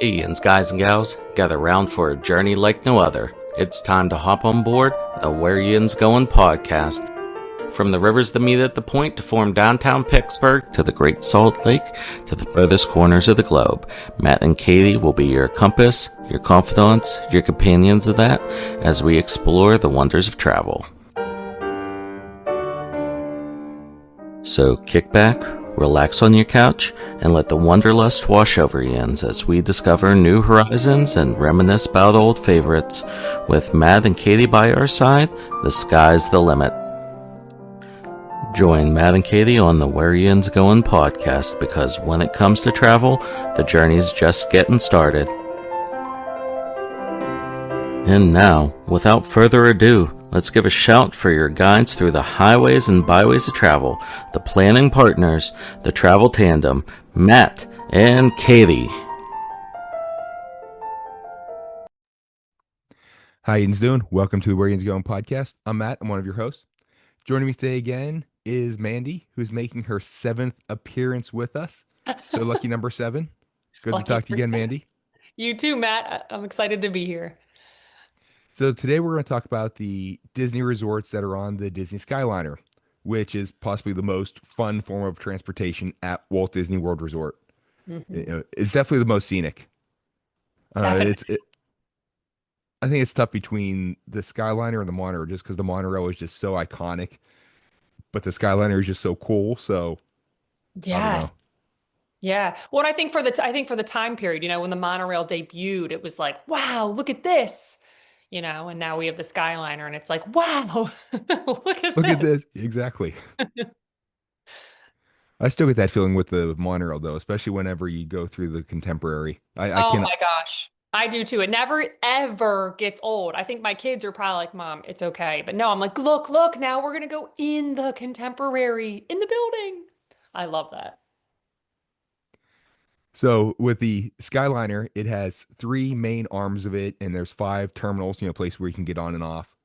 Hey, Yinz guys and gals, gather round for a journey like no other. It's time to hop on board the Where Yinz Goin podcast. From the rivers that meet at the point to form downtown Pittsburgh, to the Great Salt Lake, to the furthest corners of the globe, Matt and Katie will be your compass, your confidants, your companions of that, as we explore the wonders of travel. So kick back, relax on your couch, and let the wanderlust wash over Yinz as we discover new horizons and reminisce about old favorites. With Matt and Katie by our side, the sky's the limit. Join Matt and Katie on the Where Yinz Goin podcast, because when it comes to travel, the journey's just getting started. And now, without further ado, let's give a shout for your guides through the highways and byways of travel, the planning partners, the travel tandem, Matt and Katie. How you doing? Welcome to the Where Yinz Goin podcast. I'm Matt. I'm one of your hosts. Joining me today again is Mandy, who's making her 7th appearance with us. So lucky number 7. Good to talk to you again, Mandy. You too, Matt. I'm excited to be here. So today we're going to talk about the Disney resorts that are on the Disney Skyliner, which is possibly the most fun form of transportation at Walt Disney World Resort. Mm-hmm. It's definitely the most scenic. I think it's tough between the Skyliner and the monorail, just because the monorail is just so iconic, but the Skyliner is just so cool. So Yes. Yeah. Well, I think for the time period, when the monorail debuted, it was like, wow, look at this, and now we have the Skyliner and it's like, wow, look at this. Exactly. I still get that feeling with the monorail though, especially whenever you go through the Contemporary. Oh my gosh. I do too. It never ever gets old. I think my kids are probably like, Mom, it's okay. But no, I'm like, look, now we're going to go in the Contemporary in the building. I love that. So with the Skyliner, it has 3 main arms of it, and there's 5 terminals, places where you can get on and off.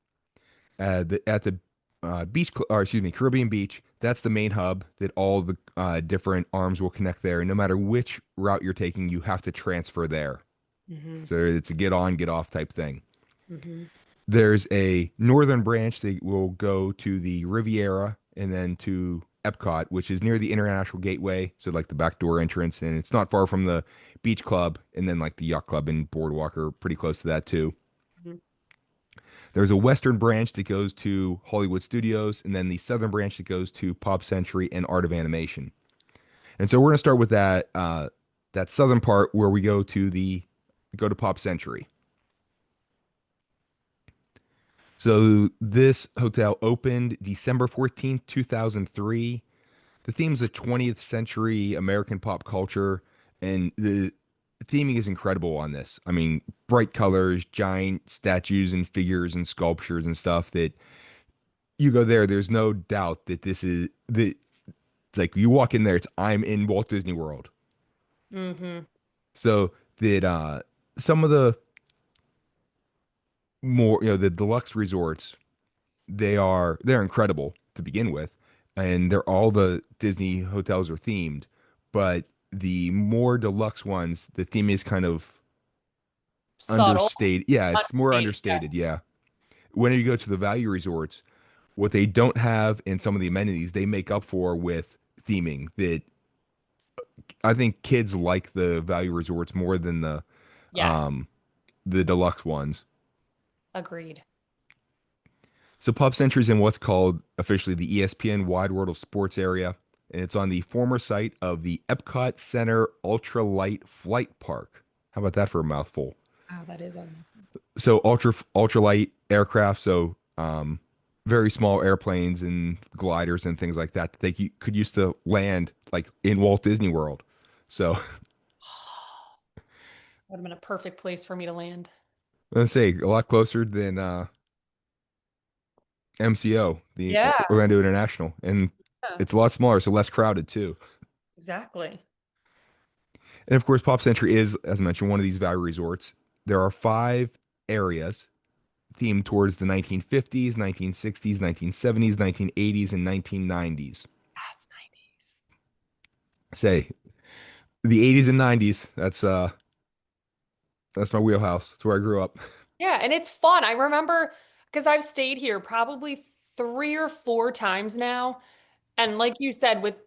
At the Caribbean Beach, that's the main hub that all the different arms will connect there. And no matter which route you're taking, you have to transfer there. Mm-hmm. So it's a get on, get off type thing. Mm-hmm. There's a northern branch that will go to the Riviera and then to Epcot, which is near the International Gateway, so like the backdoor entrance, and it's not far from the Beach Club, and then like the Yacht Club and Boardwalk are pretty close to that too. Mm-hmm. There's a western branch that goes to Hollywood Studios, and then the southern branch that goes to Pop Century and Art of Animation. And so we're gonna start with that southern part where we go to Pop Century. So this hotel opened December 14th, 2003. The theme is a 20th century American pop culture, and the theming is incredible on this. I mean, bright colors, giant statues and figures and sculptures and stuff that you go there, there's no doubt that it's like you walk in there, I'm in Walt Disney World. Mm-hmm. So that some of the more the deluxe resorts, they're incredible to begin with, and all the Disney hotels are themed, but the more deluxe ones, the theme is kind of Subtle. understated. Yeah, it's more understated. Yeah. When you go to the value resorts, what they don't have in some of the amenities, they make up for with theming. That I think kids like the value resorts more than the deluxe ones. Agreed. So Pop Century is in what's called officially the ESPN Wide World of Sports area, and it's on the former site of the Epcot Center Ultralight Flight Park. How about that for a mouthful? Wow, that is a So ultralight aircraft, so very small airplanes and gliders and things like that they could use to land like in Walt Disney World. So would have been a perfect place for me to land. let's say a lot closer than MCO, the Orlando International, and it's a lot smaller, so less crowded too. Exactly. And of course, Pop Century is, as I mentioned, one of these value resorts. There are 5 areas themed towards the 1950s, 1960s, 1970s, 1980s, and 1990s. Yes, 90s. Say, the 80s and 90s, that's That's my wheelhouse. That's where I grew up. Yeah, and it's fun. I remember because I've stayed here probably 3 or 4 times now. And like you said, with,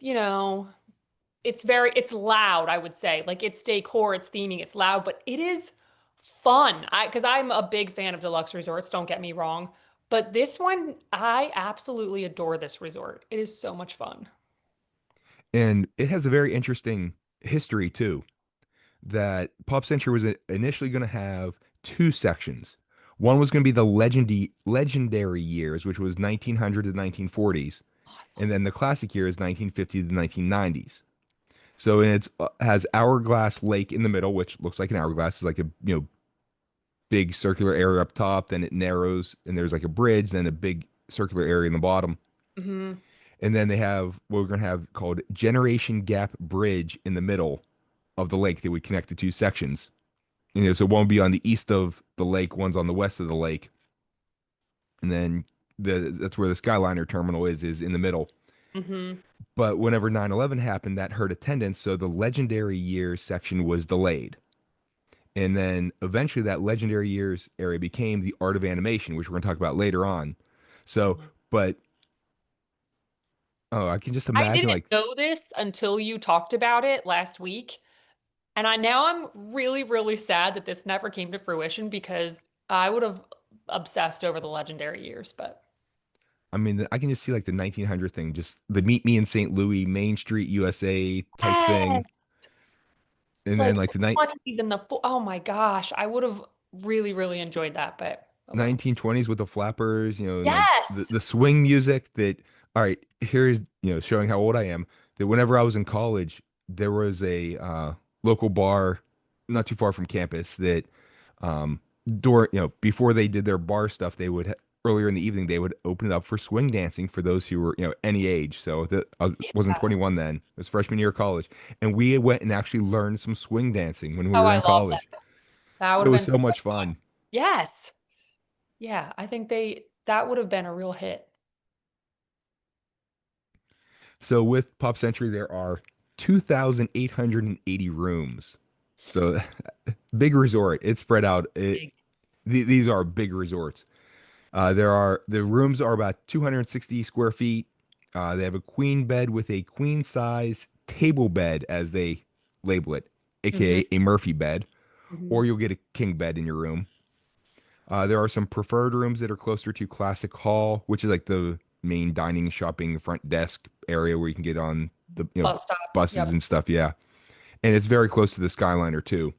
it's loud, I would say. Like it's decor, it's theming, it's loud, but it is fun. Because I'm a big fan of deluxe resorts, don't get me wrong. But this one, I absolutely adore this resort. It is so much fun. And it has a very interesting history too. That Pop Century was initially going to have two sections. One was going to be the legendary years, which was 1900 to 1940s, and then the classic years 1950 to 1990s. So it has Hourglass Lake in the middle, which looks like an hourglass. It's like a big circular area up top. Then it narrows, and there's like a bridge, then a big circular area in the bottom. Hmm. And then they have what we're going to have called Generation Gap Bridge in the middle of the lake that would connect the two sections. So one will be on the east of the lake, one's on the west of the lake, and then that's where the Skyliner terminal is in the middle. Hmm. But whenever 9/11 happened, that hurt attendance, so the legendary years section was delayed. And then eventually that legendary years area became the art of animation, which we're going to talk about later on. So, but I can just I imagine didn't like know this until you talked about it last week. And I'm really, really sad that this never came to fruition because I would have obsessed over the legendary years, but I mean, I can just see like the 1900 thing, just the Meet Me in St. Louis, Main Street, USA type thing. yes. And then Like like the the night 20s and oh my gosh, I would have really, really enjoyed that, but oh well. 1920s with the flappers, and like the, Yes. the swing music that, all right, here's, showing how old I am, that whenever I was in college, there was a local bar not too far from campus that before they did their bar stuff, they would earlier in the evening, they would open it up for swing dancing for those who were, any age. So I wasn't Yeah. 21 then. It was freshman year of college. And we went and actually learned some swing dancing when we Oh, were I in love that. college. That would It have was been so so much much fun. fun. Yes. Yeah, I think that would have been a real hit. So with Pop Century, there are 2,880 rooms. So big resort. It's spread out. Big. These are big resorts. The rooms are about 260 square feet. They have a queen bed with a queen size table bed, as they label it, Hmm. aka a Murphy bed, Hmm. or you'll get a king bed in your room. There are some preferred rooms that are closer to Classic Hall, which is like the main dining, shopping, front desk area where you can get on the Bus stop. buses Yep. and stuff. Yeah, and it's very close to the Skyliner too.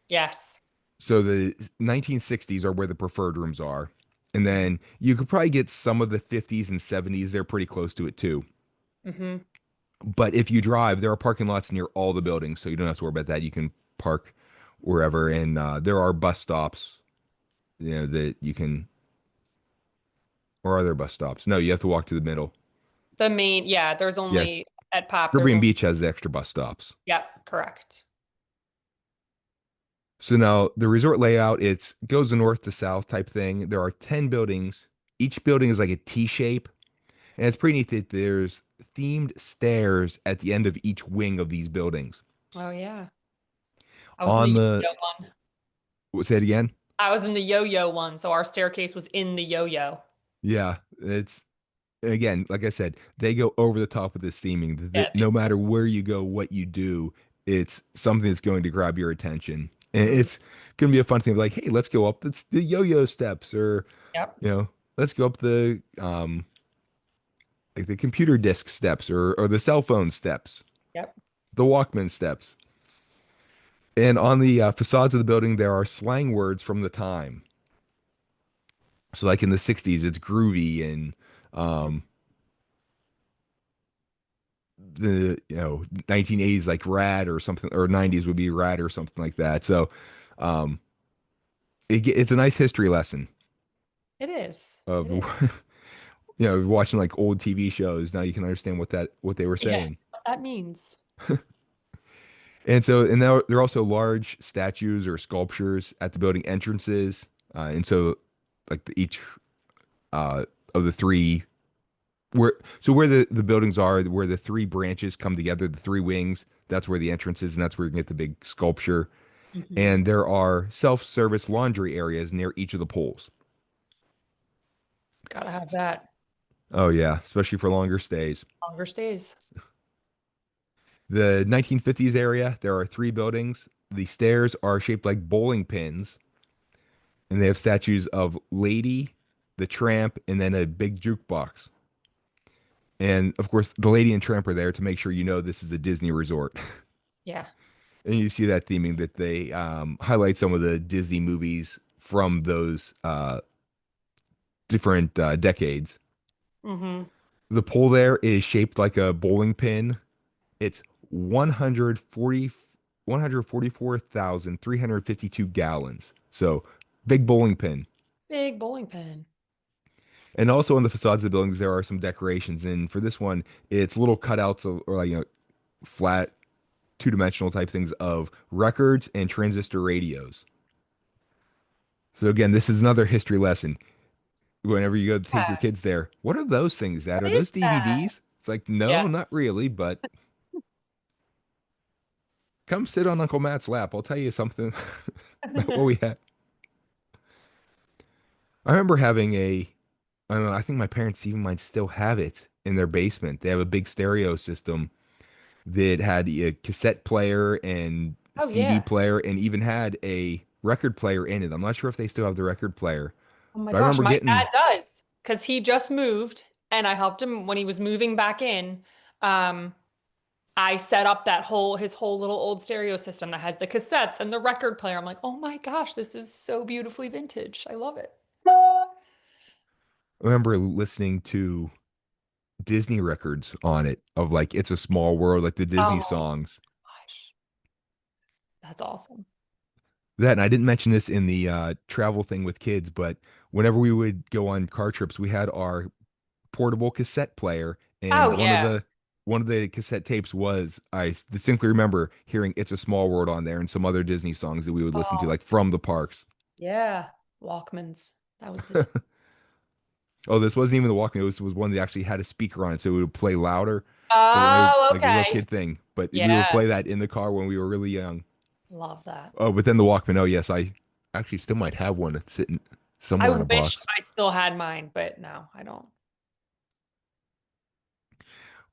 Yes. So the 1960s are where the preferred rooms are, and then you could probably get some of the 50s and 70s. They're pretty close to it too. Hmm. But if you drive, there are parking lots near all the buildings, so you don't have to worry about that. You can park wherever, and there are bus stops, that you can. Or are there bus stops? No, you have to walk to the middle. The main, yeah, there's Yeah, only at Pop, there's Caribbean only, Beach has the extra bus stops. yep, correct. So now the resort layout, it's goes north to south type thing. There are 10 buildings. Each building is like a T shape. And it's pretty neat that there's themed stairs at the end of each wing of these buildings. Oh yeah. I was in the On the, yo-yo one. say it again. I was in the yo-yo one, so our staircase was in the yo-yo. Yeah, it's again, like I said, they go over the top with this theming. Yeah. No matter where you go, what you do, it's something that's going to grab your attention. And Mhm. it's going to be a fun thing like, hey, let's go up the yo-yo steps, or, Yep. let's go up the like the computer disk steps, or the cell phone steps, Yep. the Walkman steps. And on the facades of the building, there are slang words from the time. So like in the 60s, it's groovy, and um, the 1980s like rad or something, or 90s would be rad or something like that. So um, it's a nice history lesson It is. of It is. watching like old TV shows. Now you can understand what they were Yeah. saying. What that means. And there are also large statues or sculptures at the building entrances. And so like each of the three where the buildings are, where the three branches come together, the three wings, that's where the entrance is, and that's where you can get the big sculpture. Hmm. and there are self-service laundry areas near each of the pools. Gotta have that. Oh yeah, especially for longer stays. Longer stays. The 1950s area, there are three buildings. The stairs are shaped like bowling pins, and they have statues of Lady, the Tramp, and then a big jukebox. And of course, the Lady and Tramp are there to make sure you know this is a Disney resort. Yeah. And you see that theming that they highlight some of the Disney movies from those different decades. Hmm. The pool there is shaped like a bowling pin. It's 144,352 gallons. So big bowling pin. Big bowling pin. And also on the facades of the buildings, there are some decorations. And for this one, it's little cutouts of, or like, flat two-dimensional type things of records and transistor radios. So again, this is another history lesson. Whenever you go to take your Yeah. kids there, what are those things? That What are is those that? DVDs? It's like, no, Yeah. not really, but come sit on Uncle Matt's lap. I'll tell you something about what we had. I remember having I don't know, I think my parents even might still have it in their basement. They have a big stereo system that had a cassette player and Oh CD yeah. player and even had a record player in it. I'm not sure if they still have the record player, Oh my but I gosh, remember my getting, dad does because he just moved and I helped him when he was moving back in. Um, I set up that whole his whole little old stereo system that has the cassettes and the record player. I'm like, oh my gosh, this is so beautifully vintage. I love it. I remember listening to Disney records on it of like It's a Small World, like the Disney Oh songs. gosh, that's awesome. That, and I didn't mention this in the travel thing with kids, but whenever we would go on car trips, we had our portable cassette player, and Oh yeah. one of the cassette tapes was I distinctly remember hearing "It's a Small World" on there and some other Disney songs that we would listen to, Oh like from the parks. yeah. Walkmans. That was the Oh, this wasn't even the Walkman; was one that actually had a speaker on it, so it would play louder. But Oh, like a real okay. kid thing. But we would Yeah. play that in the car when we were really young. Love that. Oh, but then the Walkman. Oh, yes, I actually still might have one that's sitting I somewhere in a wish box. I still had mine, but no, I don't.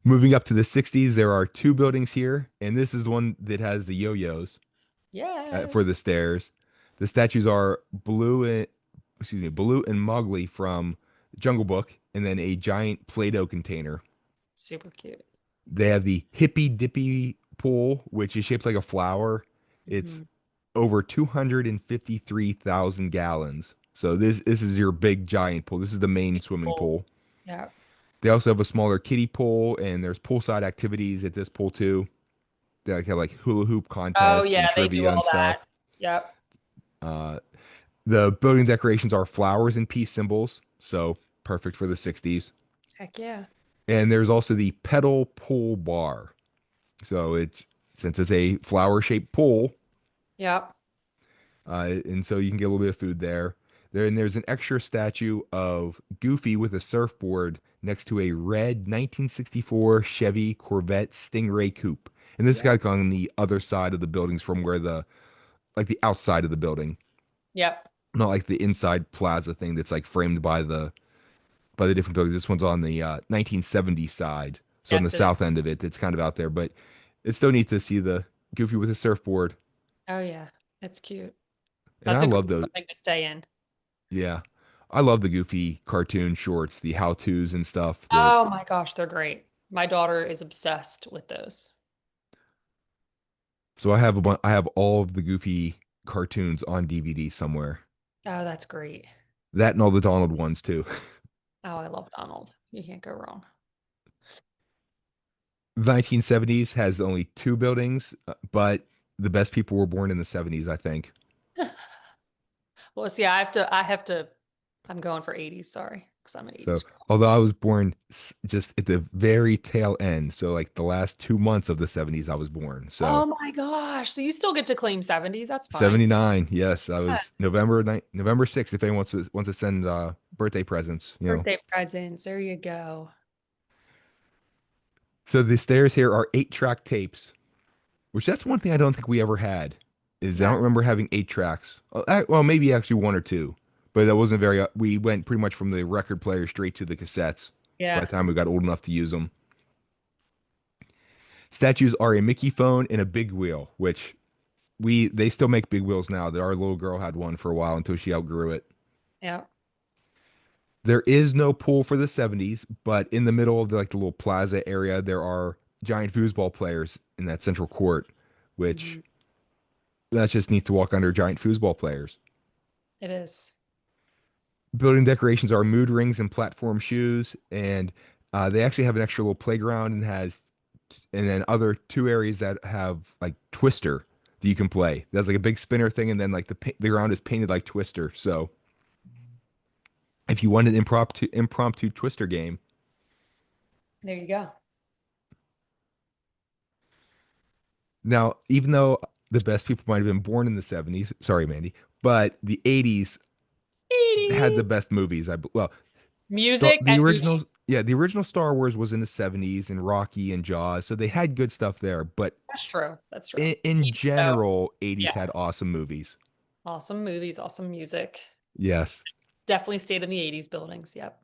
Moving up to the 60s, there are two buildings here, and this is the one that has the yo-yos for Yes. the stairs. The statues are Baloo and Mowgli from Jungle Book, and then a giant Play-Doh container. Super cute. They have the Hippy Dippy pool, which is shaped like a flower. It's Mhm. over 253,000 gallons. So this is your big giant pool. This is the main swimming Cool. pool. Yeah. They also have a smaller kiddie pool, and there's poolside activities at this pool too. They like have like hula hoop Oh contests yeah, and they do trivia and all that. stuff. Yep. Uh, the building decorations are flowers and peace symbols, so perfect for the 60s. Heck yeah. And there's also the pedal pool bar. So it's since it's a flower shaped pool, Yep. and so you can get a little bit of food there. There's an extra statue of Goofy with a surfboard next to a red 1964 Chevy Corvette Stingray coupe. And this Yep. guy on the other side of the buildings from where the outside of the building, Yep. not like the inside plaza thing that's like framed by the different buildings. This one's on the 1970 side, so on the Yes, it is. south end of it. It's kind of out there, but it's still neat to see the Goofy with a surfboard. Oh yeah. It's cute. And That's I a love great those. something to stay in. Yeah, I love the Goofy cartoon shorts, the how tos and stuff. That Oh my gosh, they're great. My daughter is obsessed with those. so I have all of the Goofy cartoons on DVD somewhere. Oh, that's great. That and all the Donald ones too. Oh, I love Donald. You can't go wrong. The 1970s has only two buildings, but the best people were born in the 70s, I think. Well, see, I'm going for 80s, sorry, because I'm an So, 80s girl. although I was born just at the very tail end, so like the last 2 months of the 70s, I was born. So, Oh my gosh. So you still get to claim 70s. That's fine. 79, yes, I Yeah. was November 6th. If anyone wants to send birthday presents, you know. Birthday presents. There you go. So the stairs here are 8-track tapes, which that's one thing I don't think we ever had. is I Yeah. don't remember having 8 tracks. Well, maybe actually one or two, but that wasn't very. We went pretty much from the record player straight to the cassettes by the Yeah. time we got old enough to use them. Statues are a Mickey phone and a big wheel, which they still make big wheels now. Our little girl had one for a while until she outgrew it. Yeah. There is no pool for the 70s, but in the middle of the little plaza area, there are giant foosball players in that central court, which Mhm. that's just neat to walk under giant foosball players. It is. Building decorations are mood rings and platform shoes, and they actually have an extra little playground and then other two areas that have like Twister that you can play. There's like a big spinner thing, and then like the ground is painted like Twister. So if you want an impromptu Twister game. There you go. Now, even though the best people might have been born in the 70s, sorry, Mandy, but the 80s had the 80s. best movies. Well, Music the and original, movies. yeah, the original Star Wars was in the 70s and Rocky and Jaws, so they had good stuff there. But That's true. That's true. in So, general, 80s yeah. had awesome movies. Awesome movies, awesome music. Yes. Definitely stayed in the 80s buildings. Yep.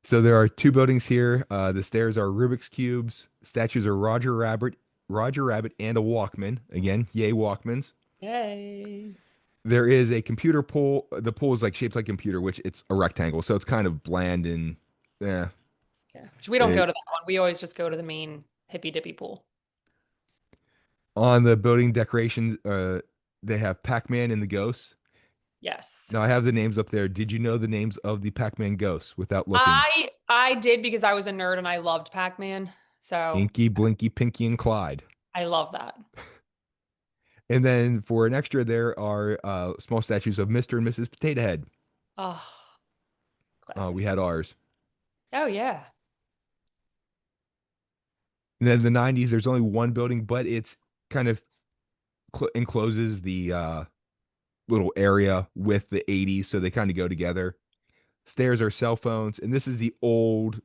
So there are two buildings here. The stairs are Rubik's cubes. Statues are Roger Rabbit, and a Walkman. Again, yay Walkmans. Yay. There is a computer pool. The pool is like shaped like a computer, which it's a rectangle, so it's kind of bland and yeah. Yeah. Which we don't go It, to that one. We always just go to the main hippy dippy pool. on the building decorations, they have Pac-Man and the ghosts. Yes. Now I have the names up there. Did you know the names of the Pac-Man ghosts without looking? I did because I was a nerd and I loved Pac-Man. So Inky, Blinky, Pinky, and Clyde. I love that. And then for an extra, there are small statues of Mr. and Mrs. Potato Head. Oh, We classic. had ours. Oh yeah. And then in the 90s, there's only one building, but it's kind of encloses the little area with the 80s, so they kind of go together. Stairs are cell phones, and this is the old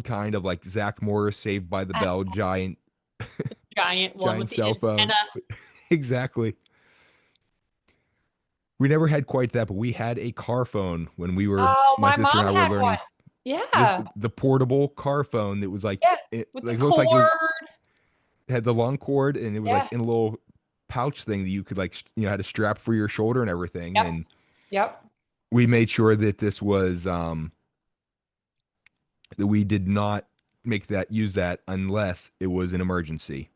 kind of like Zach Morris Saved by the Ah, Bell giant one with giant the cell phone. antenna. Exactly. We never had quite that, but we had a car phone when Oh, my my sister and mom I were had one. learning Yeah. the portable car phone that was like Yeah. it With the like looked like cord. it had the long cord and it was like Yeah. in a little pouch thing that you could like had a strap for your shoulder and everything. Yep. And Yep. we made sure that this was that we did not use that unless it was an emergency.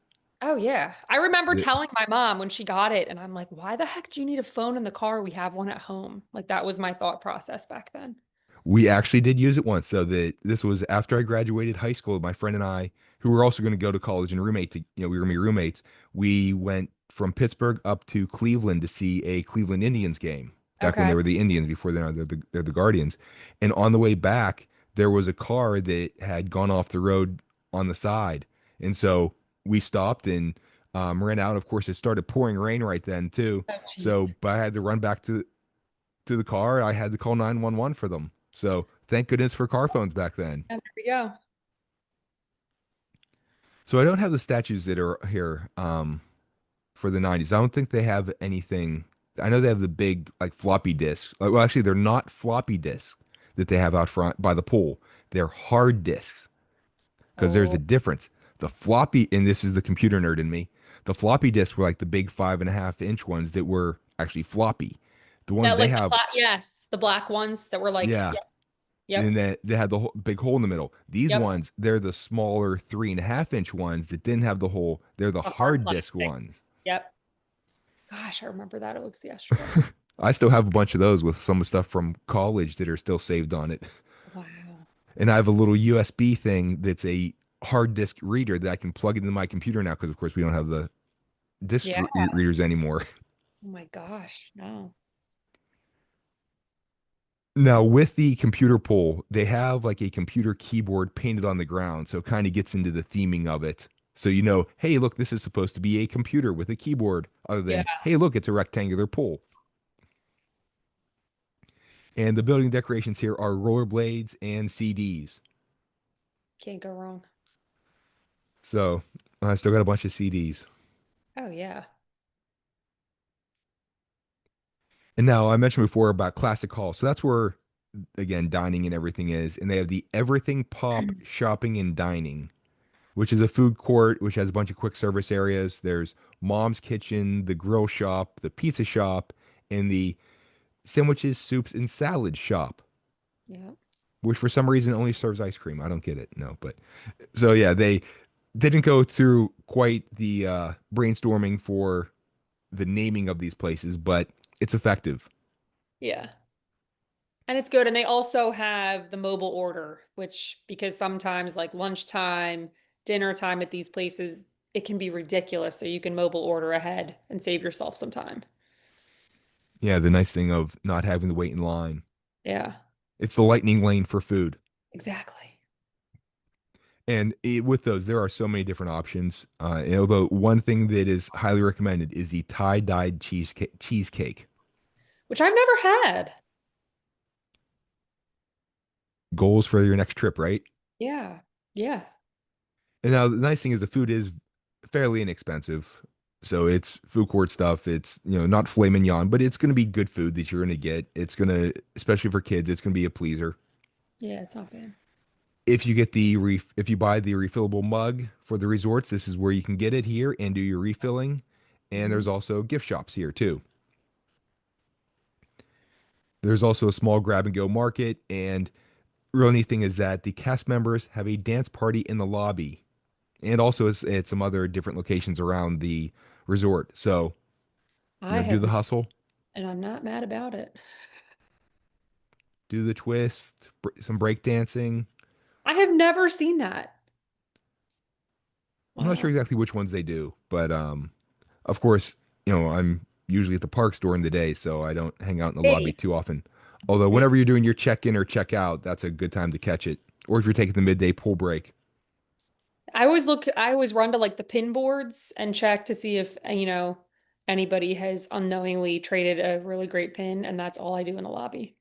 Oh yeah. I remember The- telling my mom when she got it, and I'm like, why the heck do you need a phone in the car? We have one at home. Like that was my thought process back then. We actually did use it once. So that this was after I graduated high school. My friend and I, who were also going to go to college and we were going to be roommates. We went from Pittsburgh up to Cleveland to see a Cleveland Indians game back when Okay. they were the Indians before they're the Guardians. And on the way back, there was a car that had gone off the road on the side, and so we stopped and ran out. Of course, it started pouring rain right then too. Oh So, jeez. but I had to run back to the car. I had to call 911 for them. So thank goodness for car phones back then. And there we go. So I don't have the statues that are here for the 90s. I don't think they have anything. I know they have the big like floppy disks. Well, actually, they're not floppy disks that they have out front by the pool. They're hard disks because there's a Oh, difference. The floppy, and this is the computer nerd in me, the floppy disks were like the big 5.5 inch ones that were actually floppy. The ones that they like the have, yes, the black ones that were like, yeah, yep, and yep, that they had the big hole in the middle. These yep. ones, they're the smaller 3.5 inch ones that didn't have the hole. They're the The hard hard disk plastic. ones. Yep. Gosh, I remember that. It was yesterday. I still have a bunch of those with some stuff from college that are still saved on it. Wow. And I have a little USB thing that's a hard disk reader that I can plug into my computer now because, of course, we don't have the disk Yeah. readers anymore. Oh my gosh. No. Now, with the computer pool, they have like a computer keyboard painted on the ground. So it kind of gets into the theming of it. So hey, look, this is supposed to be a computer with a keyboard, other Yeah. than, hey, look, it's a rectangular pool. And the building decorations here are rollerblades and CDs. Can't go wrong. So I still got a bunch of CDs. Oh yeah. And now I mentioned before about Classic Hall. So that's where, again, dining and everything is. And they have the Everything Pop Shopping and Dining, which is a food court which has a bunch of quick service areas. There's Mom's Kitchen, the grill shop, the pizza shop, and the sandwiches, soups, and salad shop, Yeah. which for some reason only serves ice cream. I don't get it. No, but so yeah, they didn't go through quite the brainstorming for the naming of these places, but it's effective. Yeah. And it's good. And they also have the mobile order, which because sometimes like lunchtime, dinner time at these places, it can be ridiculous. So you can mobile order ahead and save yourself some time. Yeah, the nice thing of not having to wait in line. Yeah, It's the lightning lane for food. exactly. And with those, there are so many different options. And although one thing that is highly recommended is the tie-dyed cheesecake. Which I've never had. Goals for your next trip, right? Yeah. Yeah. And now the nice thing is the food is fairly inexpensive. So it's food court stuff. It's, not filet mignon, but it's going to be good food that you're going to get. It's going to, especially for kids, it's going to be a pleaser. Yeah, it's not bad. If you buy the refillable mug for the resorts, this is where you can get it here and do your refilling. And Mhm. there's also gift shops here too. There's also a small grab and go market. And real neat thing is that the cast members have a dance party in the lobby, and also it's at some other different locations around the resort. So, I do have, the hustle, and I'm not mad about it. do the twist, some break dancing. I have never seen that. I'm not sure Wow. exactly which ones they do, but of course, I'm usually at the parks during the day, so I don't hang out in the lobby Hey, too often. Although hey. whenever you're doing your check in or check out, that's a good time to catch it. Or if you're taking the midday pool break. I always run to like the pin boards and check to see if, anybody has unknowingly traded a really great pin, and that's all I do in the lobby.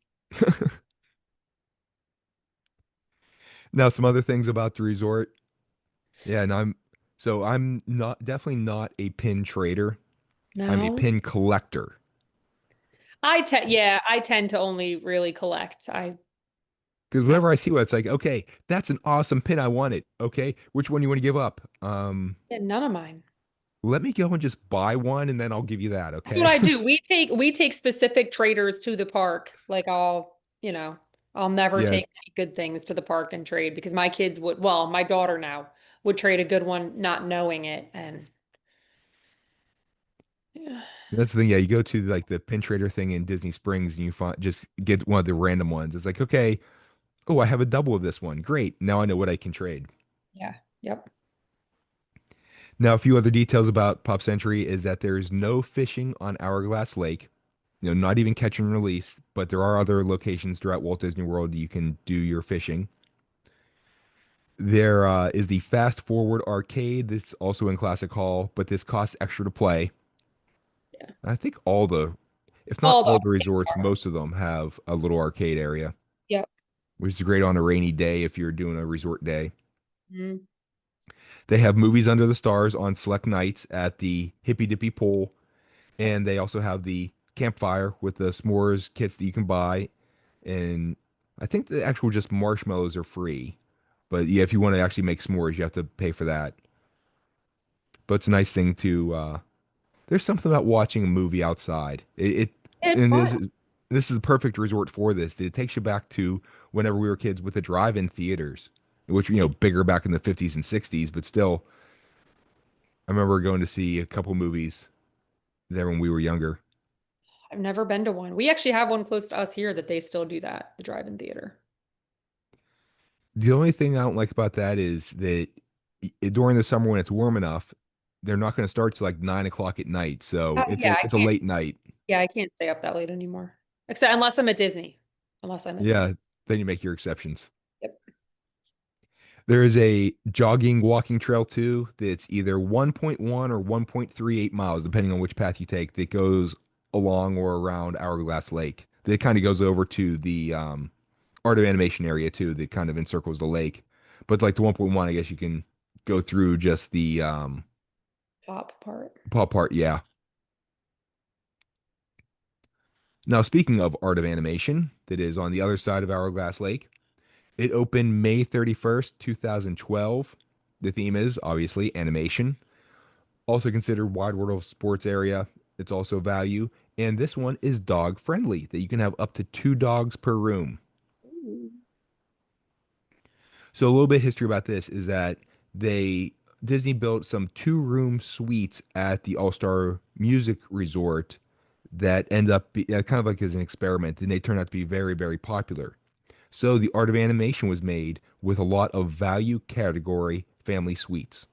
Now, some other things about the resort. Yeah, and I'm not definitely not a pin trader. I'm a No. pin collector. I tend to only really collect. Because I whenever I see one, it's like, okay, that's an awesome pin. I want it. Okay, which one you want to give up? yeah, none of mine. Let me go and just buy one, and then I'll give you that. That's what Okay. I do. We take specific traders to the park. Like I'll never Yeah, take any good things to the park and trade because my kids would, well, my daughter now would trade a good one not knowing it. And yeah. that's the thing. Yeah, you go to like the pin trader thing in Disney Springs, and you find just get one of the random ones. It's like, okay, oh, I have a double of this one. Great. Now I know what I can trade. Yeah. Yep. Now, a few other details about Pop Century is that there is no fishing on Hourglass Lake. Not even catch and release, but there are other locations throughout Walt Disney World you can do your fishing. There is the Fast Forward Arcade that's also in Classic Hall, but this costs extra to play. Yeah. I think if not All the all the resorts, most of them have a little arcade area, Yep. which is great on a rainy day if you're doing a resort day. Mhm. They have movies under the stars on select nights at the Hippy Dippy Pool, and they also have the campfire with the s'mores kits that you can buy. And I think the actual just marshmallows are free. But yeah, if you want to actually make s'mores, you have to pay for that. But it's a nice thing to there's something about watching a movie outside. It's And fun. this is the perfect resort for this. It takes you back to whenever we were kids with the drive-in theaters, which bigger back in the 50s and 60s, but still I remember going to see a couple movies there when we were younger. I've never been to one. We actually have one close to us here that they still do that, the drive-in theater. The only thing I don't like about that is that during the summer when it's warm enough, they're not going to start till like 9 o'clock at night. So Yeah, I it's a can't. late night. Yeah, I can't stay up that late anymore. Except unless I'm at Disney. Unless I'm at Disney. Yeah, then you make your exceptions. Yep. There is a jogging walking trail too that's either 1.1 or 1.38 miles, depending on which path you take, that goes along or around Hourglass Lake. That kind of goes over to the art of animation area too, that kind of encircles the lake. But like the 1.1, I guess you can go through just the Top part. pop part. Yeah. Now, speaking of Art of Animation, that is on the other side of Hourglass Lake, it opened May 31st, 2012. The theme is obviously animation, also considered wide world of sports area. It's also value. And this one is dog friendly, that you can have up to two dogs per room. Ooh. So a little bit of history about this is that they Disney built some two-room suites at the All-Star Music Resort that end up kind of like as an experiment, and they turned out to be very, very popular. So the Art of Animation was made with a lot of value category family suites.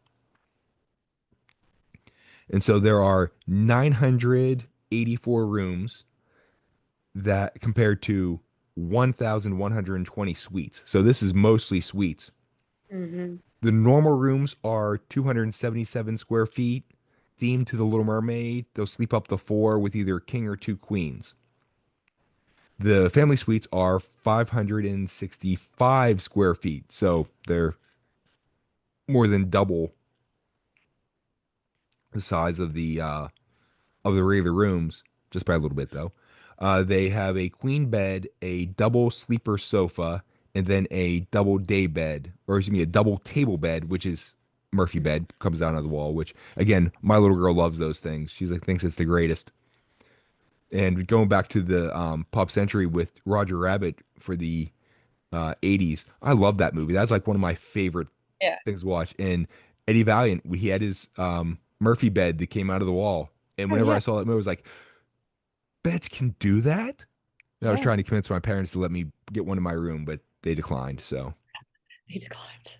And so there are 984 rooms that compared to 1,120 suites. So this is mostly suites. Mm-hmm. The normal rooms are 277 square feet, themed to the Little Mermaid. They'll sleep up to four with either king or two queens. The family suites are 565 square feet, so they're more than double the size of the regular rooms, just by a little bit though. They have a queen bed, a double sleeper sofa, and then a double day bed, or excuse me, a double table bed, which is Murphy bed, comes down on the wall. Which again, my little girl loves those things. She's like thinks it's the greatest. And going back to the Pop Century with Roger Rabbit for the 80s, I love that movie. That's like one of my favorite Yeah. things to watch. And Eddie Valiant, he had his Murphy bed that came out of the wall. And Oh whenever yeah. I saw that movie, I was like, beds can do that? And I was Yeah. trying to convince my parents to let me get one in my room, but they declined. So They declined.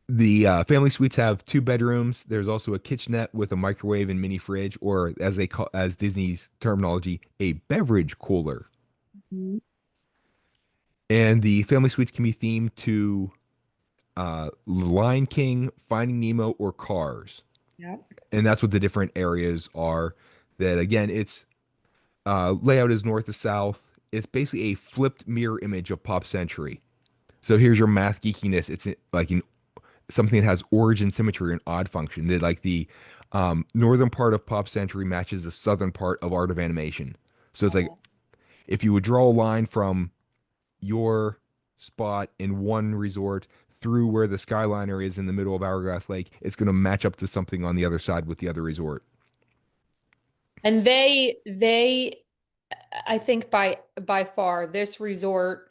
the family suites have two bedrooms. There's also a kitchenette with a microwave and mini fridge, or as they call, as Disney's terminology, a beverage cooler. Mhm. And the family suites can be themed to Lion King, Finding Nemo, or Cars. Yeah. And that's what the different areas are. That again, it's layout is north to south. It's basically a flipped mirror image of Pop Century. So here's your math geekiness. It's like in something that has origin symmetry and odd function. That like the northern part of Pop Century matches the southern part of Art of Animation. So it's like Oh. if you would draw a line from your spot in one resort through where the Skyliner is in the middle of Hourglass Lake, it's going to match up to something on the other side with the other resort. And I think by far this resort,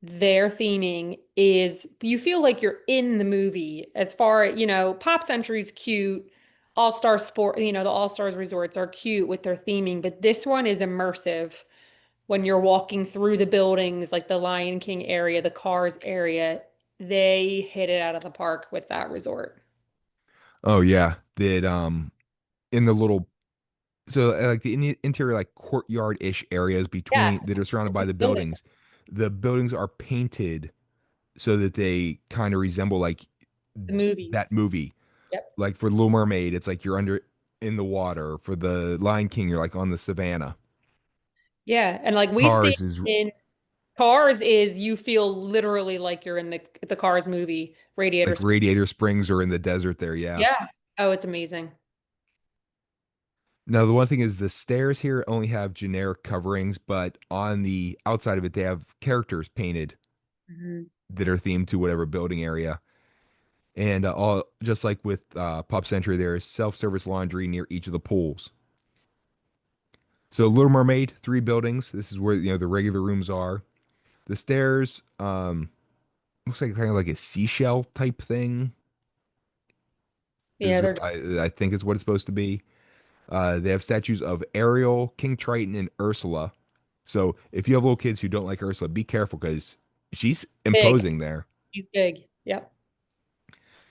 their theming is you feel like you're in the movie as far, Pop Century's cute, All-Star Sport, the All-Stars resorts are cute with their theming, but this one is immersive when you're walking through the buildings, like the Lion King area, the Cars area. They hit it out of the park with that resort. Oh yeah, that in the little so like the interior like courtyard-ish areas between Yes, that are surrounded by the building buildings. The buildings are painted so that they kind of resemble like the that movies. movie. Yep. Like for Little Mermaid, it's like you're under in the water. For the Lion King, you're like on the savannah. Yeah, and like we stayed Cars is in Cars is you feel literally like you're in the Cars movie, Radiator like Springs. Radiator Springs or in the desert there, yeah. Yeah. Oh, it's amazing. Now, the one thing is the stairs here only have generic coverings, but on the outside of it, they have characters painted Mhm. that are themed to whatever building area. And all just like with Pop Century, there is self-service laundry near each of the pools. So Little Mermaid, three buildings. This is where the regular rooms are. The stairs looks like kind of like a seashell type thing. Yeah, they're I think is what it's supposed to be. They have statues of Ariel, King Triton, and Ursula. So if you have little kids who don't like Ursula, be careful because she's big. imposing there. He's big. Yep.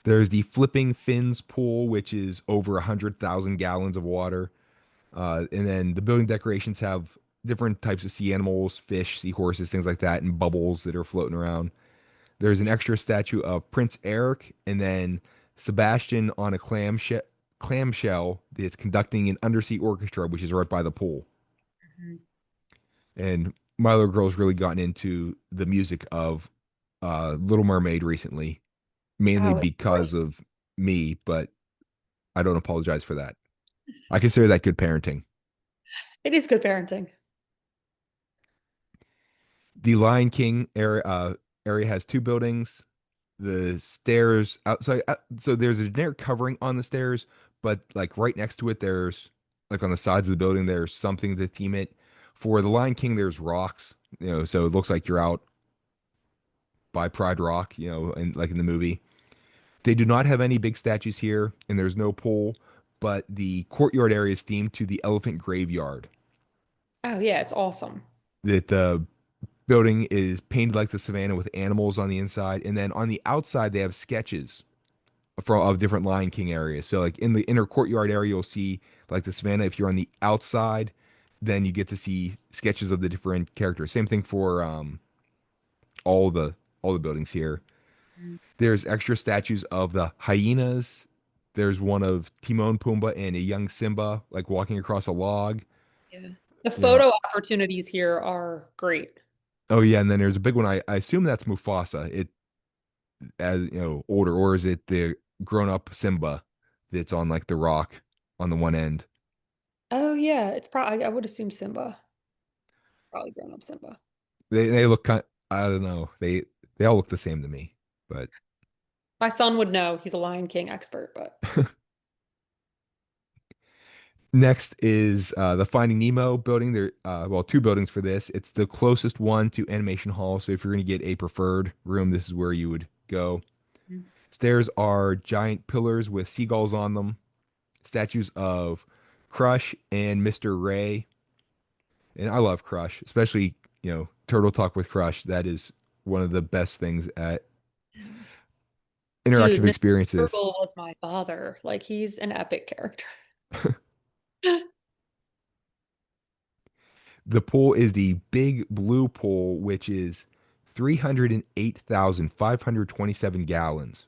There's the Flipping Fins pool, which is over 100,000 gallons of water. And then the building decorations have different types of sea animals, fish, seahorses, things like that, and bubbles that are floating around. There's an extra statue of Prince Eric, and then Sebastian on a clamshell that's conducting an undersea orchestra, which is right by the pool. Mhm. And my little girl's really gotten into the music of Little Mermaid recently, mainly Oh, it's great. because of me, but I don't apologize for that. I consider that good parenting. It is good parenting. The Lion King area has two buildings. The stairs outside, so there's a generic covering on the stairs, but like right next to it, there's like on the sides of the building, there's something to theme it. For the Lion King, there's rocks, so it looks like you're out by Pride Rock, and like in the movie. They do not have any big statues here, and there's no pool, but the courtyard area is themed to the elephant graveyard. Oh yeah, it's awesome. That the building is painted like the savannah with animals on the inside, and then on the outside they have sketches of different Lion King areas. So like in the inner courtyard area, you'll see like the savannah. If you're on the outside, then you get to see sketches of the different characters. Same thing for all the all the buildings here. Mm. There's extra statues of the hyenas. There's one of Timon, Pumbaa, and a young Simba like walking across a log. Yeah. The You know, photo opportunities here are great. oh yeah, and then there's a big one. I assume that's Mufasa. It as older, or is it the grown up Simba that's on like the rock on the one end? Oh yeah, it's probably I would assume Simba. Probably grown up Simba. They look kind. I don't know. They all look the same to me. But My son would know. He's a Lion King expert, but next is the Finding Nemo building. There, well, two buildings for this. It's the closest one to Animation Hall. So if you're going to get a preferred room, this is where you would go. Mm. Stairs are giant pillars with seagulls on them. Statues of Crush and Mr. Ray. And I love Crush, especially, Turtle Talk with Crush. That is one of the best things at dude, interactive Mr. experiences. Turtle was my father. Like he's an epic character. The pool is the big blue pool, which is 308,527 gallons.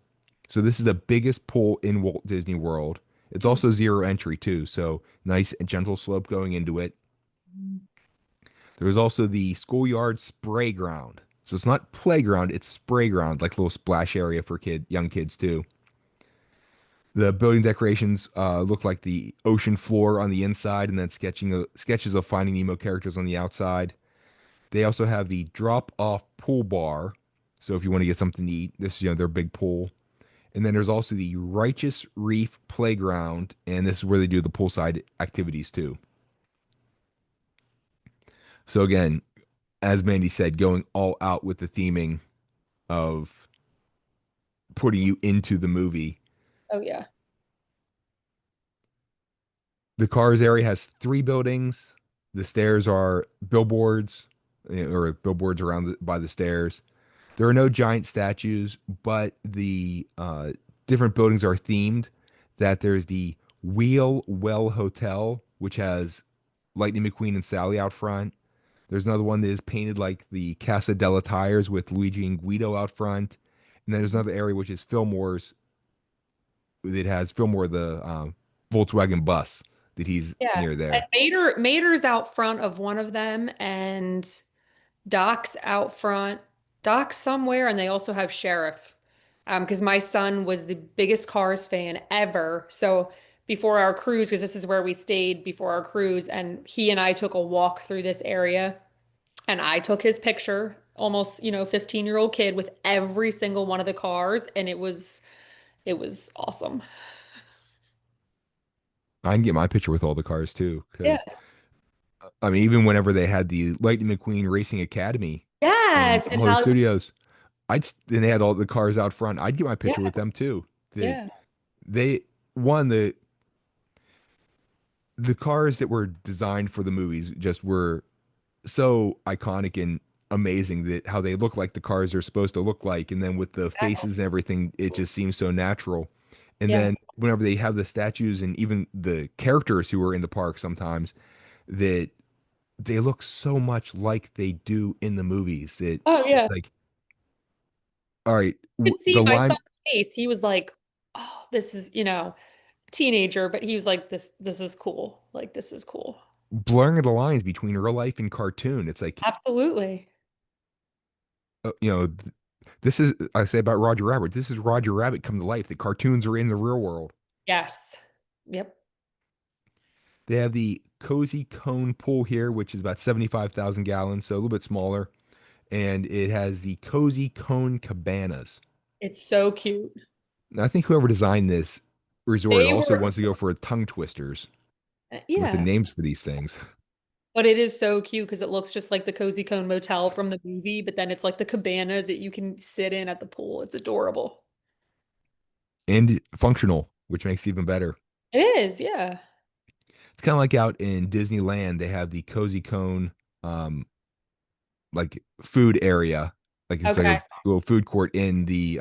So this is the biggest pool in Walt Disney World. It's Mm. also zero entry too, so nice and gentle slope going into it. There is also the schoolyard spray ground. So it's not playground, it's spray ground, like a little splash area for young kids too. The building decorations look like the ocean floor on the inside, and then sketches of Finding Nemo characters on the outside. They also have the drop-off pool bar. So if you want to get something to eat, this is their big pool. And then there's also the Righteous Reef Playground, and this is where they do the poolside activities too. So again, as Mandy said, going all out with the theming of putting you into the movie. Oh yeah. The Cars area has three buildings. The stairs are billboards, or billboards around by the stairs. There are no giant statues, but the different buildings are themed. That there's the Wheel Well Hotel, which has Lightning McQueen and Sally out front. There's another one that is painted like the Casa della Tires with Luigi and Guido out front. And then there's another area which is Fillmore's. It has Fillmore, the Volkswagen bus that he's Yeah. near And there. Mater's out front of one of them and Doc's out front. Doc's somewhere and they also have Sheriff. Because my son was the biggest Cars fan ever. So before our cruise, because this is where we stayed before our cruise, and he and I took a walk through this area and I took his picture, almost, 15-year-old kid with every single one of the cars, and it was awesome. I can get my picture with all the cars too, Yeah. because I mean, even whenever they had the Lightning McQueen Racing Academy in Yes, and Hollywood how Studios, and they had all the cars out front. I'd get my yeah, picture with them too. That yeah. they won the cars that were designed for the movies just were so iconic and amazing, that how they look like the cars are supposed to look like, and then with the Exactly. faces and everything, it just seems so natural. And Yeah. then whenever they have the statues and even the characters who are in the park sometimes, that they look so much like they do in the movies, that Oh yeah. it's like, all right, Could see the my line son's face. He was like, "Oh, this is, teenager," but he was like, this is cool. Like this is cool. blurring of the lines between real life and cartoon. It's like, Absolutely. this is, I say about Roger Rabbit. This is Roger Rabbit come to life. The cartoons are in the real world. Yes. Yep. They have the Cozy Cone pool here, which is about 75,000 gallons, so a little bit smaller. And it has the Cozy Cone cabanas. It's so cute. Now, I think whoever designed this resort They also were, wants to go for tongue twisters with the yeah. names for these things. But it is so cute because it looks just like the Cozy Cone Motel from the movie, but then it's like the cabanas that you can sit in at the pool. It's adorable. And functional, which makes it even better. It is, yeah. It's kind of like out in Disneyland, they have the Cozy Cone um like food area. Like it's like a Okay. little food court in the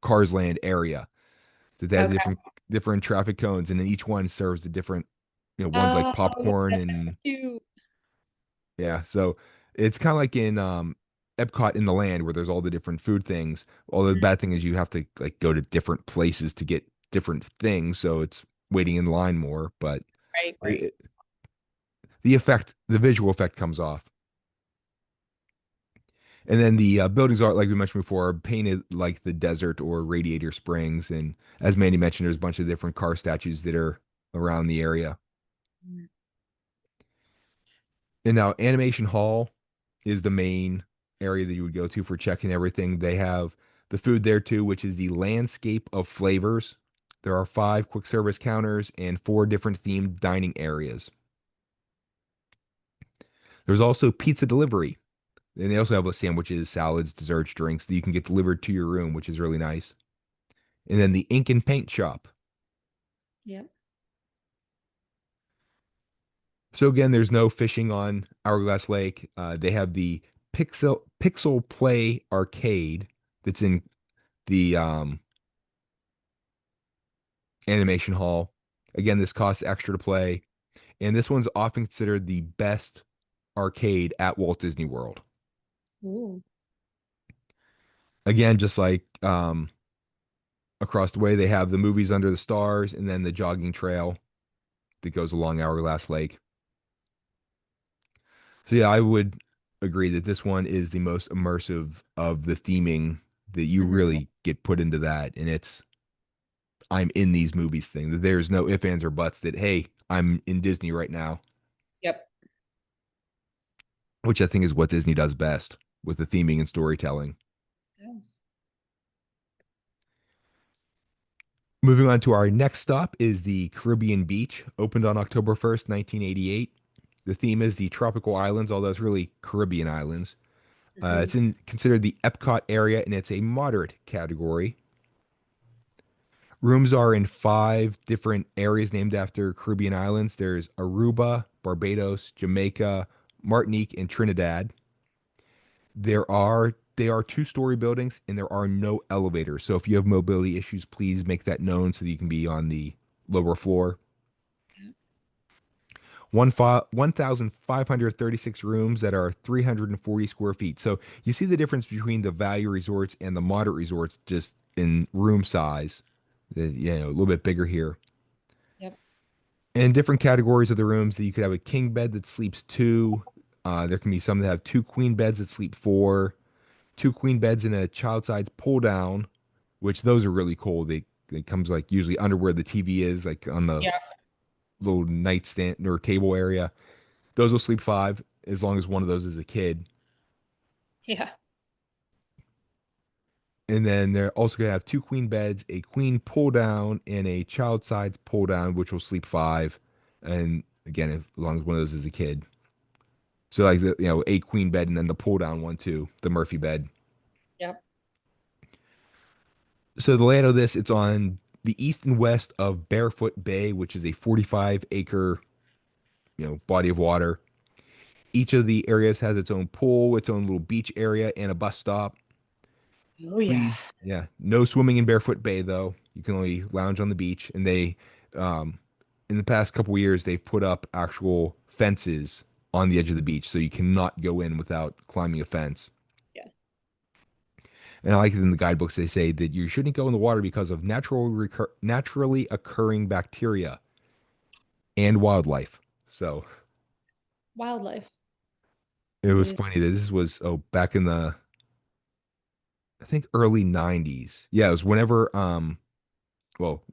Cars Land area. That they have Okay. different traffic cones, and then each one serves a different, one's like Oh, yeah, popcorn that's and cute. yeah. So it's kind of like in Epcot in the land where there's all the different food things. Although the bad thing is you have to like go to different places to get different things, so it's waiting in line more, but Right, it, right. it- the visual effect comes off. And then the buildings are, like we mentioned before, are painted like the desert or Radiator Springs. And as Mandy mentioned, there's a bunch of different car statues that are around the area. Mm. And now Animation Hall is the main area that you would go to for checking everything. They have the food there too, which is the landscape of flavors. There are 5 quick service counters and 4 different themed dining areas. There's also pizza delivery. And they also have sandwiches, salads, desserts, drinks that you can get delivered to your room, which is really nice. And then the ink and paint shop. Yep. So again, there's no fishing on Hourglass Lake. They have the Pixel Play arcade that's in the animation hall. Again, this costs extra to play, and this one's often considered the best arcade at Walt Disney World. Ooh. Again, just like across the way, they have the movies under the stars, and then the jogging trail that goes along Hourglass Lake. So yeah, I would agree that this one is the most immersive of the theming that you Mhm. really get put into that. And it's I'm in these movies thing. That there's no ifs, ands, or buts that hey, I'm in Disney right now, Yep. which I think is what Disney does best with the theming and storytelling. Yes. Moving on to our next stop is the Caribbean Beach, opened on October 1st, 1988. The theme is the tropical islands, although it's really Caribbean islands. Hmm. It's in considered the Epcot area, and it's a moderate category. Rooms are in 5 different areas named after Caribbean islands. There's Aruba, Barbados, Jamaica, Martinique, and Trinidad. They are 2-story buildings and there are no elevators. So if you have mobility issues, please make that known so that you can be on the lower floor. 1,536 rooms that are 340 square feet. So you see the difference between the value resorts and the moderate resorts just in room size. A little bit bigger here. Yep. And different categories of the rooms that you could have a king bed that sleeps 2. There can be some that have 2 queen beds that sleep 4, 2 queen beds and a child size pull down, which those are really cool. They comes like usually under where the TV is, like on the Yep. little nightstand or table area. Those will sleep 5 as long as one of those is a kid. Yeah. And then they're also gonna have 2 queen beds, a queen pull down, and a child size pull down, which will sleep 5. And again, as long as one of those is a kid. So like a queen bed and then the pull down one too, the Murphy bed. Yep. So the layout of this, it's on the east and west of Barefoot Bay, which is a 45-acre, body of water. Each of the areas has its own pool, its own little beach area, and a bus stop. Oh yeah. Please, yeah, no swimming in Barefoot Bay though. You can only lounge on the beach. And um, in the past couple of years, they've put up actual fences on the edge of the beach, so you cannot go in without climbing a fence. Yeah. And I like it in the guidebooks, they say that you shouldn't go in the water because of naturally occurring bacteria and wildlife. So Wildlife. it was It funny that this was back in the I think early 90s. Yeah, it was whenever well,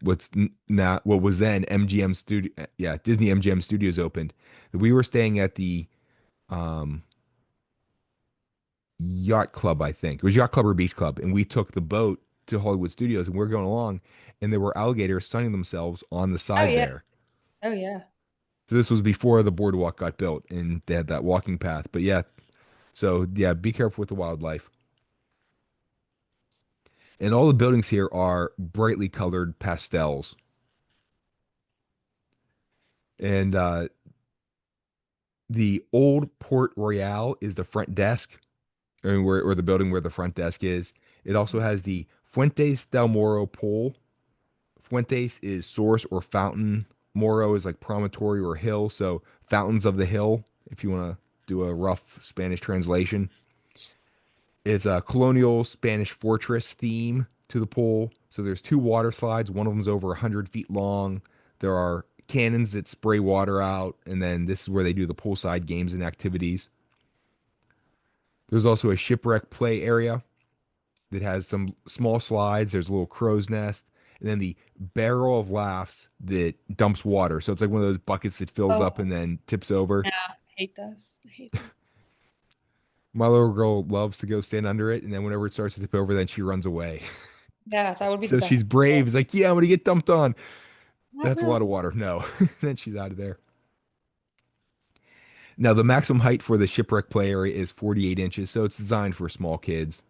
now what was then MGM Studio, yeah, Disney MGM Studios opened. We were staying at the um, yacht club, I think. It was yacht club or beach club, and we took the boat to Hollywood Studios, and we are going along, and there were alligators sunning themselves on the Oh side yeah. there. Oh yeah. So this was before the boardwalk got built, and they had that walking path. But yeah, so yeah, be careful with the wildlife. And all the buildings here are brightly colored pastels. And the old Port Royale is the front desk, I mean, where or the building where the front desk is. It also Mhm. has the Fuentes del Moro pool. Fuentes is source or fountain. Moro is like promontory or hill. So fountains of the hill, if you want to do a rough Spanish translation. It's a colonial Spanish fortress theme to the pool. So there's two water slides. One of them's over 100 feet long. There are cannons that spray water out. And then this is where they do the poolside games and activities. There's also a shipwreck play area that has some small slides. There's a little crow's nest. And then the barrel of laughs that dumps water. So it's like one of those buckets that fills up Oh and then tips over. yeah. I hate this. I hate that. My little girl loves to go stand under it. And then whenever it starts to tip over, then she runs away. Yeah, that would be the So she's best. brave. It's like, yeah, I'm gonna get dumped on. Not That's a lot of really. water. No. Then she's out of there. Now, the maximum height for the shipwreck play area is 48 inches, so it's designed for small kids.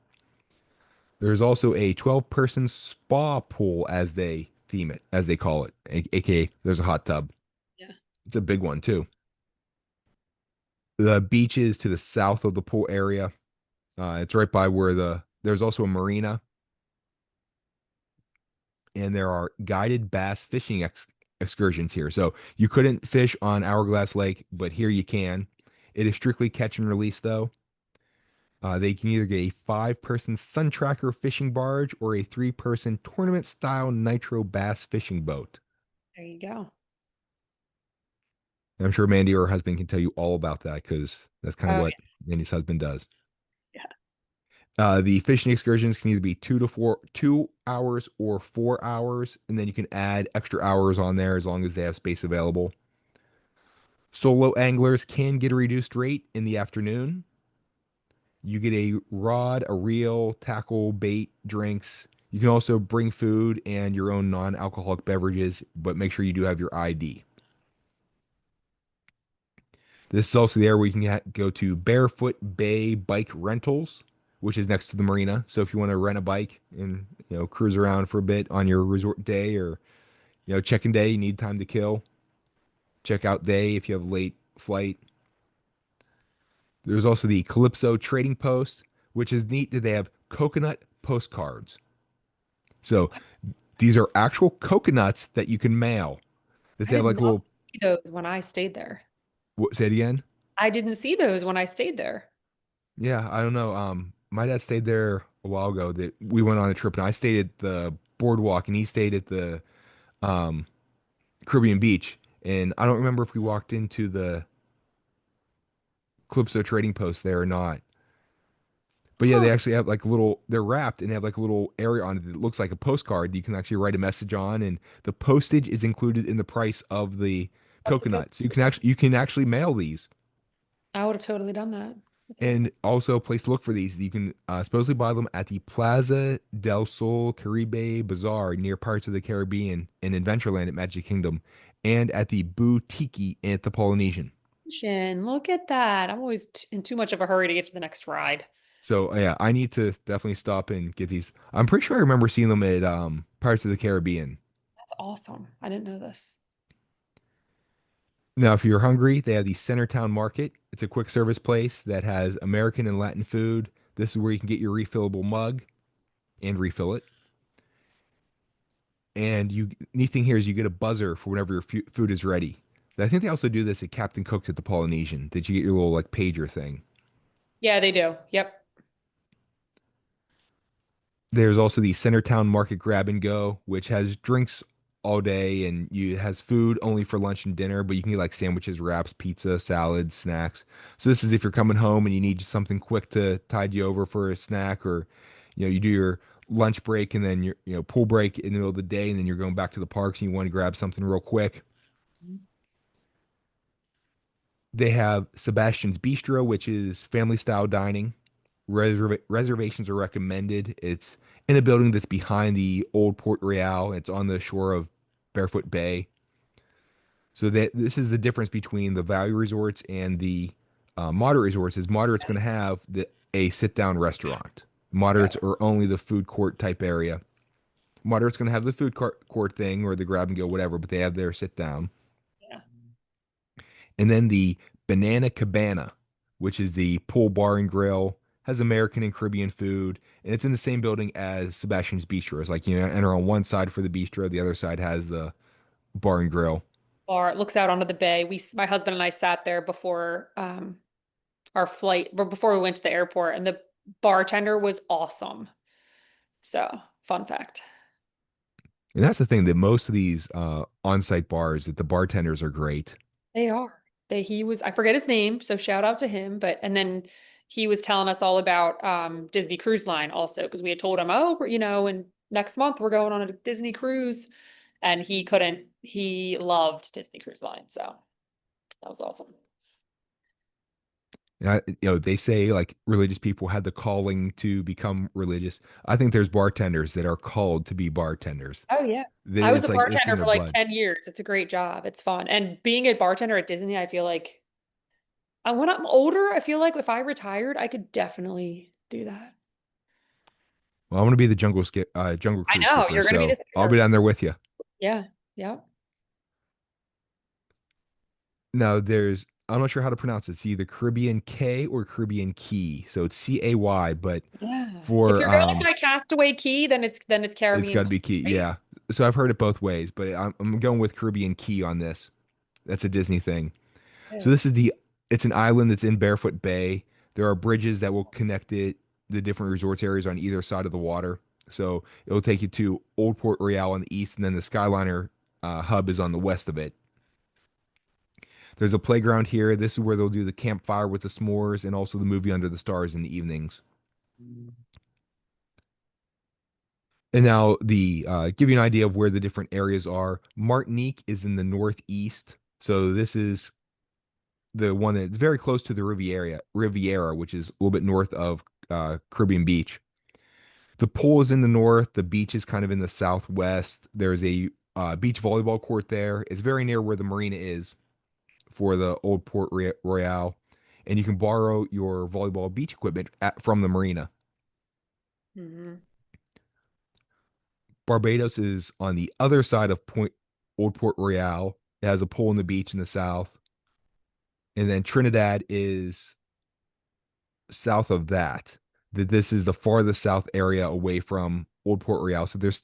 There's also a 12-person spa pool, as they theme it, as they call it, aka there's a hot tub. Yeah. It's a big one, too. The beach is to the south of the pool area. It's right by where there's also a marina, and there are guided bass fishing excursions here. So you couldn't fish on Hourglass Lake, but here you can. It is strictly catch and release, though. They can either get a 5-person Sun Tracker fishing barge or a 3-person tournament style nitro bass fishing boat. There you go. And I'm sure Mandy or her husband can tell you all about that because that's kind of Oh what Mandy's husband does. yeah. The fishing excursions can either be 2 hours or 4 hours, and then you can add extra hours on there as long as they have space available. Solo anglers can get a reduced rate in the afternoon. You get a rod, a reel, tackle, bait, drinks. You can also bring food and your own non-alcoholic beverages, but make sure you do have your ID. This is also the area where you can go to Barefoot Bay Bike Rentals, which is next to the marina. So if you want to rent a bike and cruise around for a bit on your resort day or check-in day, you need time to kill. Check out day if you have a late flight. There's also the Calypso Trading Post, which is neat that they have coconut postcards. So these are actual coconuts that you can mail. That I they have did like not little. see those when I stayed there. Say it again. I didn't see those when I stayed there. Yeah, I don't know. My dad stayed there a while ago. That we went on a trip, and I stayed at the boardwalk, and he stayed at the um Caribbean beach. And I don't remember if we walked into the Calypso Trading Post there or not. But yeah, they Huh. actually have like they're wrapped and they have like a little area on it that looks like a postcard that you can actually write a message on, and the postage is included in the price of the That's a good. coconut. So you can actually mail these. I would have totally done that. That's awesome. And also a place to look for these. You can supposedly buy them at the Plaza del Sol Caribe Bazaar near Pirates of the Caribbean and Adventureland at Magic Kingdom, and at the Boutique at the Polynesian. Look at that. I'm always in too much of a hurry to get to the next ride. So yeah, I need to definitely stop and get these. I'm pretty sure I remember seeing them at Pirates of the Caribbean. That's awesome. I didn't know this. Now, if you're hungry, they have the Centertown Market. It's a quick service place that has American and Latin food. This is where you can get your refillable mug and refill it. And you neat thing here is you get a buzzer for whenever your food is ready. I think they also do this at Captain Cook's at the Polynesian. That you get your little like pager thing. Yeah, they do. Yep. There's also the Centertown Market Grab and Go, which has drinks all day and you has food only for lunch and dinner, but you can get like sandwiches, wraps, pizza, salads, snacks. So this is if you're coming home and you need something quick to tide you over for a snack, or you do your lunch break and then your pool break in the middle of the day, and then you're going back to the parks and you want to grab something real quick. Mhm. They have Sebastian's Bistro, which is family style dining. Reservations are recommended. It's in a building that's behind the old Port Royale. It's on the shore of Barefoot Bay. So that this is the difference between the value resorts and the moderate resorts. Is moderate's going to have a sit down restaurant. Okay. Moderates are only the food court type area. Moderate's going to have the food court thing or the grab and go whatever, but they have their sit down. Yeah. And then the Banana Cabana, which is the pool bar and grill, has American and Caribbean food, and it's in the same building as Sebastian's Bistro. It's like enter on one side for the bistro, the other side has the bar and grill. Bar, it looks out onto the bay. My husband and I sat there before our flight, but before we went to the airport, and the bartender was awesome. So, fun fact. And that's the thing that most of these on-site bars that the bartenders are great. They are. He was, I forget his name, so shout out to him. But and then he was telling us all about Disney Cruise Line also, because we had told him, oh, and next month we're going on a Disney cruise. And he loved Disney Cruise Line. So that was awesome. They say like religious people had the calling to become religious. I think there's bartenders that are called to be bartenders. Oh yeah. That I was it's a like it's in bartender their for like blood. 10 years. It's a great job. It's fun. And being a bartender at Disney, I feel like when I'm older, I feel like if I retired, I could definitely do that. Well, I want to be the jungle I cruise know, skipper, you're gonna be so the I'll be skipper. down there with you. Yeah. Yeah. Now, I'm not sure how to pronounce it. It's either Caribbean K or Caribbean Key. So it's Cay, but Yeah. If for you're going by Castaway Key, then it's it's Caribbean got to Key, be Key. right? Yeah. So I've heard it both ways, but I'm going with Caribbean Key on this. That's a Disney thing. So Yeah. this is it's an island that's in Barefoot Bay. There are bridges that will connect the different resorts areas on either side of the water. So it'll take you to Old Port Royale on the east, and then the Skyliner hub is on the west of it. There's a playground here. This is where they'll do the campfire with the s'mores and also the movie Under the Stars in the evenings. And now the give you an idea of where the different areas are. Martinique is in the northeast. So this is the one that's very close to the Riviera, which is a little bit north of Caribbean Beach. The pool is in the north. The beach is kind of in the southwest. There's a beach volleyball court there. It's very near where the marina is for the old Royale, and you can borrow your volleyball beach equipment from the marina. Hmm. Barbados is on the other side of Old Port Royale. It has a pool in the beach in the south, and then Trinidad is south of that. That this is the farthest south area away from Old Port Royale. So these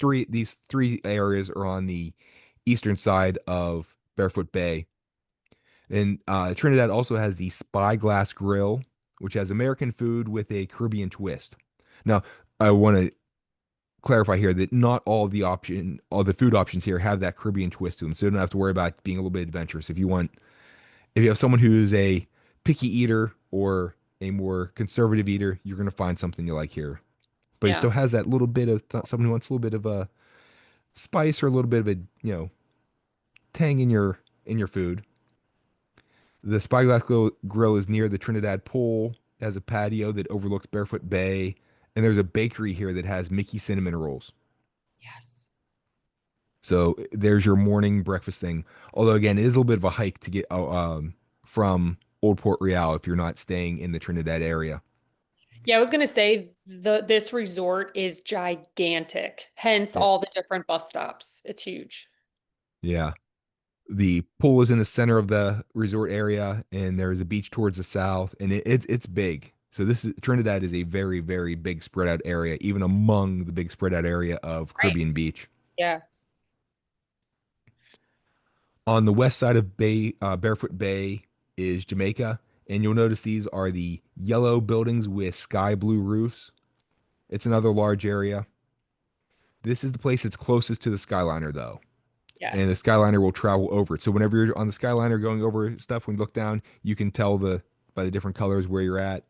three areas are on the eastern side of Barefoot Bay. And Trinidad also has the Spyglass Grill, which has American food with a Caribbean twist. Now, I want to clarify here that not all the food options here have that Caribbean twist to them, so you don't have to worry about being a little bit adventurous. If you have someone who is a picky eater or a more conservative eater, you're going to find something you like here. But it Yeah. still has that little bit of someone who wants a little bit of a spice or a little bit of a tang in your food. The Grill is near the Trinidad Pool. It has a patio that overlooks Barefoot Bay, and there's a bakery here that has Mickey cinnamon rolls. Yes. So there's your morning breakfast thing. Although again, it is a little bit of a hike to get from Old Port Royale if you're not staying in the Trinidad area. Yeah, I was gonna say this resort is gigantic, hence Yeah. all the different bus stops. It's huge. Yeah. The pool is in the center of the resort area, and there's a beach towards the south, and it's big. So Trinidad is a very, very big spread out area, even among the big spread out area of Right. Caribbean Beach. Yeah. On the west side of Barefoot Bay is Jamaica, and you'll notice these are the yellow buildings with sky blue roofs. It's another large area. This is the place that's closest to the Skyliner, though, and the Yes. Skyliner will travel over it. So whenever you're on the Skyliner going over stuff, when you look down, you can tell by the different colors where you're at.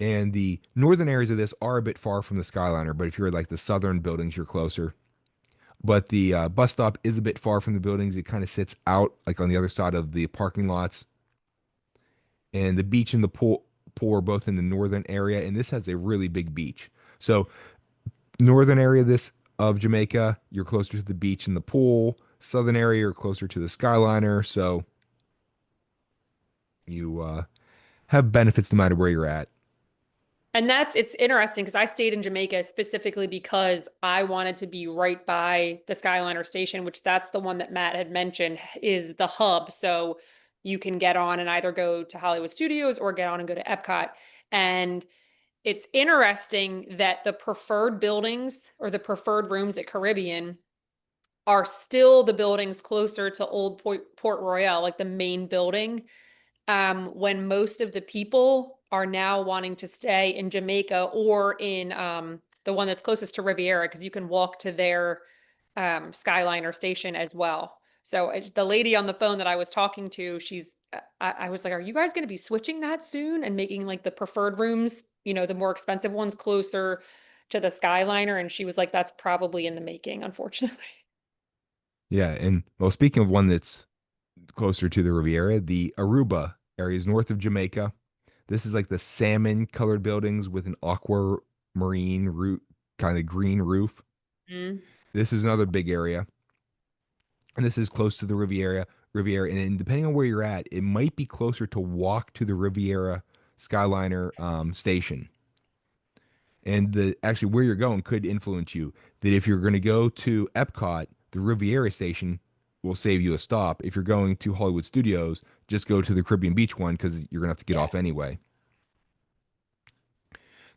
And the northern areas of this are a bit far from the Skyliner, but if you're like the southern buildings, you're closer. But the bus stop is a bit far from the buildings. It kind of sits out like on the other side of the parking lots. And the beach and the pool are both in the northern area, and this has a really big beach. So northern area this of Jamaica, you're closer to the beach and the pool. Southern area, you're closer to the Skyliner. So you have benefits no matter where you're at. And it's interesting because I stayed in Jamaica specifically because I wanted to be right by the Skyliner station, which that's the one that Matt had mentioned is the hub. So you can get on and either go to Hollywood Studios or get on and go to Epcot. And it's interesting that the preferred buildings or the preferred rooms at Caribbean are still the buildings closer to Old Port Royal, like the main building, when most of the people are now wanting to stay in Jamaica or in the one that's closest to Riviera because you can walk to their Skyliner station as well. So the lady on the phone that I was talking to, I was like, are you guys going to be switching that soon and making like the preferred rooms, the more expensive ones closer to the Skyliner? And she was like, that's probably in the making, unfortunately. Yeah, and well, speaking of one that's closer to the Riviera, the Aruba area is north of Jamaica. This is like the salmon colored buildings with an aquamarine root kind of green roof. Mm. This is another big area. And this is close to the Riviera. And then depending on where you're at, it might be closer to walk to the Riviera Skyliner station. And the actually where you're going could influence you. That if you're going to go to Epcot, the Riviera station will save you a stop. If you're going to Hollywood Studios, just go to the Caribbean Beach one because you're going to have to get off anyway.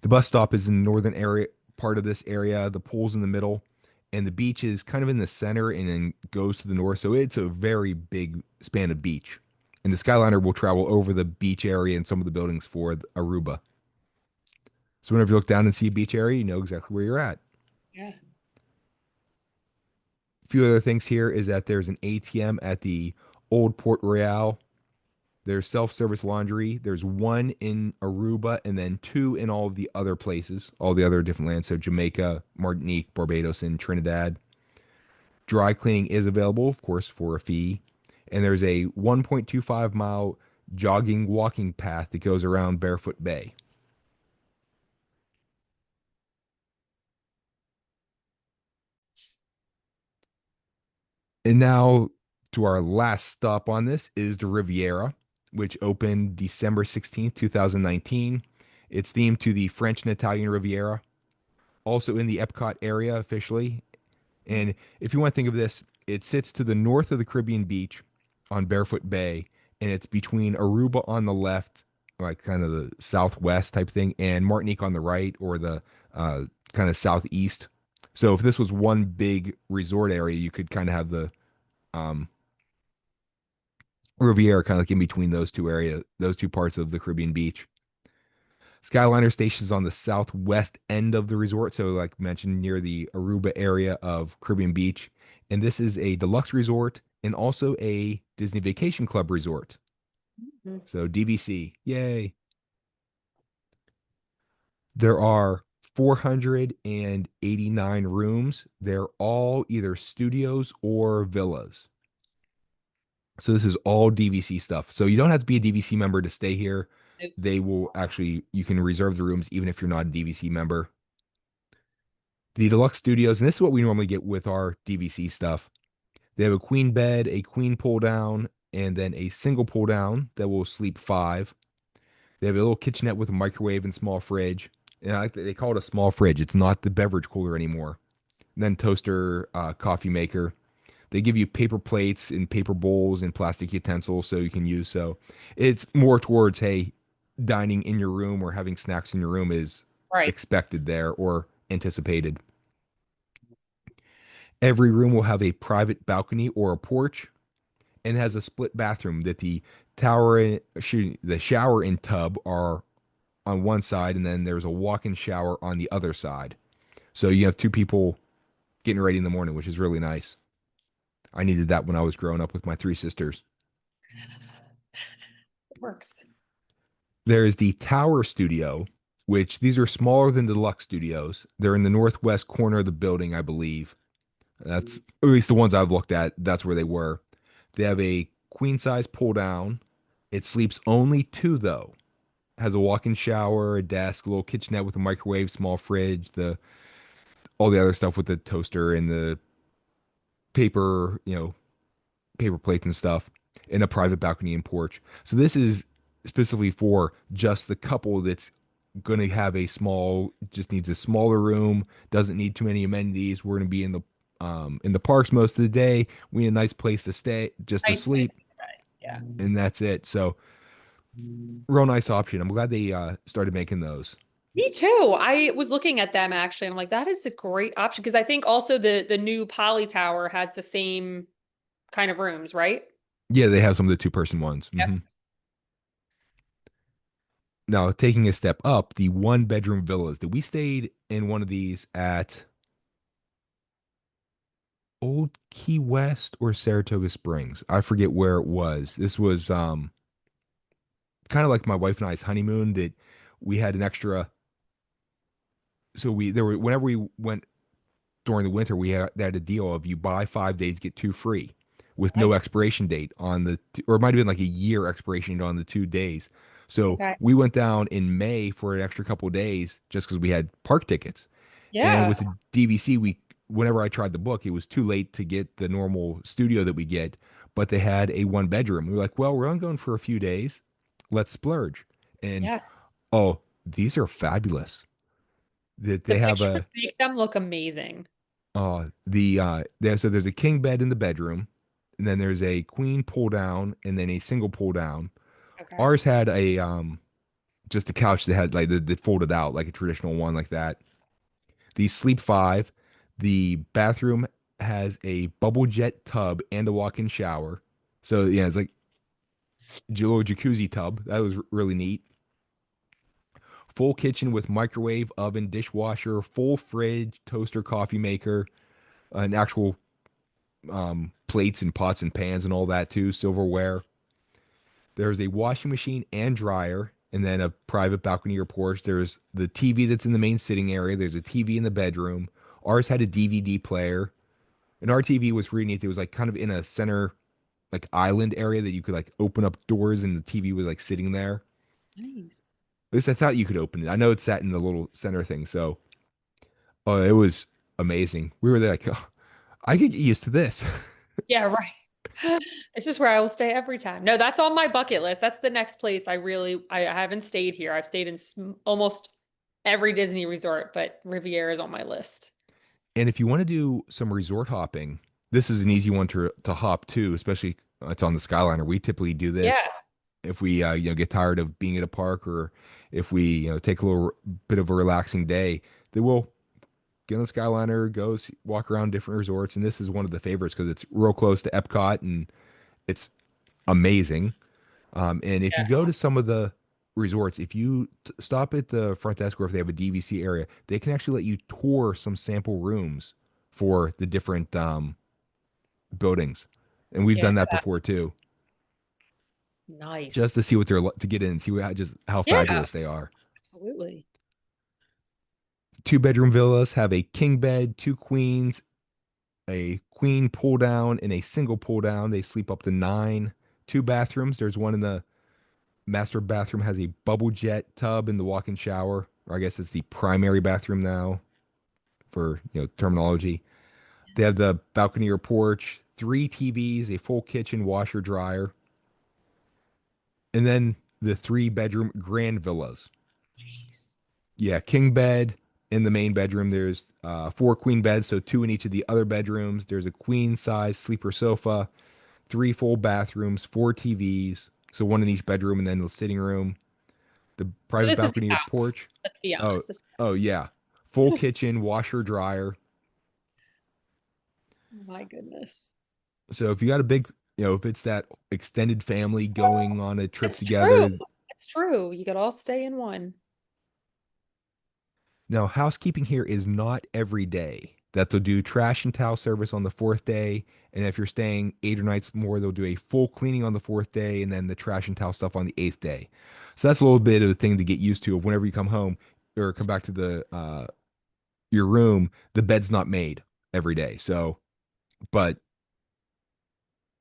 The bus stop is in the northern area part of this area. The pool's in the middle, and the beach is kind of in the center and then goes to the north. So it's a very big span of beach. And the Skyliner will travel over the beach area and some of the buildings for Aruba. So whenever you look down and see a beach area, you know exactly where you're at. Yeah. A few other things here is that there's an ATM at the Old Port Royal. There's self-service laundry. There's one in Aruba and then two in all of the other places, all the other different lands. So Jamaica, Martinique, Barbados, and Trinidad. Dry cleaning is available, of course, for a fee. And there's a 1.25-mile jogging walking path that goes around Barefoot Bay. And now to our last stop on this is the Riviera, which opened December 16th, 2019. It's themed to the French and Italian Riviera, also in the Epcot area officially. And if you want to think of this, it sits to the north of the Caribbean beach on Barefoot Bay, and it's between Aruba on the left, like kind of the southwest type thing, and Martinique on the right, or the kind of southeast. So if this was one big resort area, you could kind of have the um, Riviera kind of like in between those two areas, those two parts of the Caribbean beach. Skyliner station is on the southwest end of the resort, so like mentioned near the Aruba area of Caribbean Beach. And this is a deluxe resort and also a Disney Vacation Club resort. Mm-hmm. So DVC, yay. There are 489 rooms. They're all either studios or villas. So this is all DVC stuff. So you don't have to be a DVC member to stay here. They will actually, you can reserve the rooms even if you're not a DVC member. The deluxe studios, and this is what we normally get with our DVC stuff. They have a queen bed, a queen pull down, and then a single pull down that will sleep 5. They have a little kitchenette with a microwave and small fridge. And I like that they call it a small fridge. It's not the beverage cooler anymore. And then toaster, coffee maker. They give you paper plates and paper bowls and plastic utensils so you can use. So it's more towards, hey, dining in your room or having snacks in your room is expected there or anticipated. Every room will have a private balcony or a porch and has a split bathroom that the shower and tub are on one side, and then there's a walk-in shower on the other side. So you have two people getting ready in the morning, which is really nice. I needed that when I was growing up with my 3 sisters. It works. There is the Tower Studio, which these are smaller than the deluxe studios. They're in the northwest corner of the building, I believe. That's at least the ones I've looked at. That's where they were. They have a queen size pull down. It sleeps only two though. Has a walk-in shower, a desk, a little kitchenette with a microwave, small fridge, the all the other stuff with the toaster and the paper, paper plates and stuff, and a private balcony and porch. So this is specifically for just the couple that's going to have just needs a smaller room, doesn't need too many amenities. We're going to be in the parks most of the day. We need a nice place to stay, just to Nice place sleep, to stay. Yeah. and that's it. So real nice option. I'm glad they started making those. Me too. I was looking at them actually, and I'm like, that is a great option because I think also the new Poly Tower has the same kind of rooms, right? Yeah, they have some of the two-person ones. Yep. Now, taking a step up, the one-bedroom villas that we stayed in one of these at Old Key West or Saratoga Springs. I forget where it was. This was kind of like my wife and I's honeymoon that we had an extra. So whenever we went during the winter, they had a deal of you buy 5 days, get two free with no Nice. expiration date on or it might have been like a year expiration date on the 2 days. So Okay. we went down in May for an extra couple of days just because we had park tickets. And Yeah. with the DVC, whenever I tried the book, it was too late to get the normal studio that we get, but they had a one bedroom. We were like, well, we're only going for a few days. Let's splurge. And Yes. oh, these are fabulous. That The they have pictures a make them look amazing. there's a king bed in the bedroom, and then there's a queen pull down, and then a single pull down. Okay. Ours had a just a couch that had like that folded out like a traditional one like that. The sleep five, the bathroom has a bubble jet tub and a walk-in shower. So yeah, it's like little jacuzzi tub. That was really neat. Full kitchen with microwave, oven, dishwasher, full fridge, toaster, coffee maker, an actual plates and pots and pans and all that too, silverware. There's a washing machine and dryer, and then a private balcony or porch. There's the TV that's in the main sitting area. There's a TV in the bedroom. Ours had a DVD player, and our TV was really neat. It was like kind of in a center, like island area that you could like open up doors, and the TV was like sitting there. Nice. At least I thought you could open it. I know it sat in the little center thing, so oh, it was amazing. We were there like, oh, I could get used to this. Yeah, right. This is where I will stay every time. No, that's on my bucket list. That's the next place I haven't stayed here. I've stayed in almost every Disney resort, but Riviera is on my list. And if you want to do some resort hopping, this is an easy one to hop to, especially it's on the Skyliner. We typically do Yeah. this if we get tired of being at a park, or if we take a little bit of a relaxing day. Then we'll get on the Skyliner, walk around different resorts, and this is one of the favorites because it's real close to Epcot and it's amazing. And if you Yeah. go to some of the resorts, if you stop at the front desk or if they have a DVC area, they can actually let you tour some sample rooms for the different buildings. And we've Yeah. done that before too, just to Nice. see what to get in and see just how Yeah, fabulous they are. absolutely. Two-bedroom villas have a king bed, two queens, a queen pull down, and a single pull down. They sleep up to nine. Two bathrooms. There's one in the master bathroom has a bubble jet tub in the walk-in shower, or I guess it's the primary bathroom now for terminology. They have the balcony or porch, three TVs, a full kitchen, washer, dryer, and then the three-bedroom grand villas. Jeez. Yeah, king bed in the main bedroom. There's four queen beds, so two in each of the other bedrooms. There's a queen size sleeper sofa, three full bathrooms, four TVs, so one in each bedroom, and then the sitting room, the So private this is balcony a or porch. house. Let's be Oh, honest. This oh yeah. Full kitchen, washer, dryer. My goodness. So if you got a big, if it's that extended family going on a trip It's true. together. It's true. You could all stay in one. Now, housekeeping here is not every day. That they'll do trash and towel service on the fourth day. And if you're staying 8 or 9 nights more, they'll do a full cleaning on the fourth day and then the trash and towel stuff on the eighth day. So that's a little bit of a thing to get used to of whenever you come home. or come back to the your room, the bed's not made every day. So, but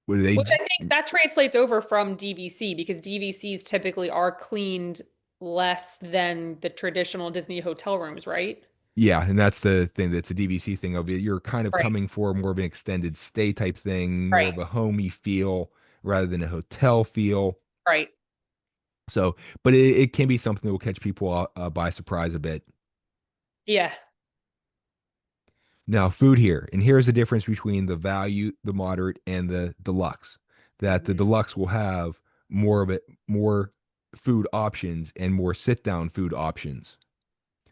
what do they? Which I think that translates over from DVC because DVCs typically are cleaned less than the traditional Disney hotel rooms, right? Yeah, and that's the thing. That's a DVC thing of it. You're kind of Right. coming for more of an extended stay type thing, more Right. of a homey feel rather than a hotel feel. Right. So, but it can be something that will catch people by surprise a bit. Yeah. Now, food here, and here's the difference between the value, the moderate, and the deluxe. That the Mhm. deluxe will have more of it, more food options and more sit down food options.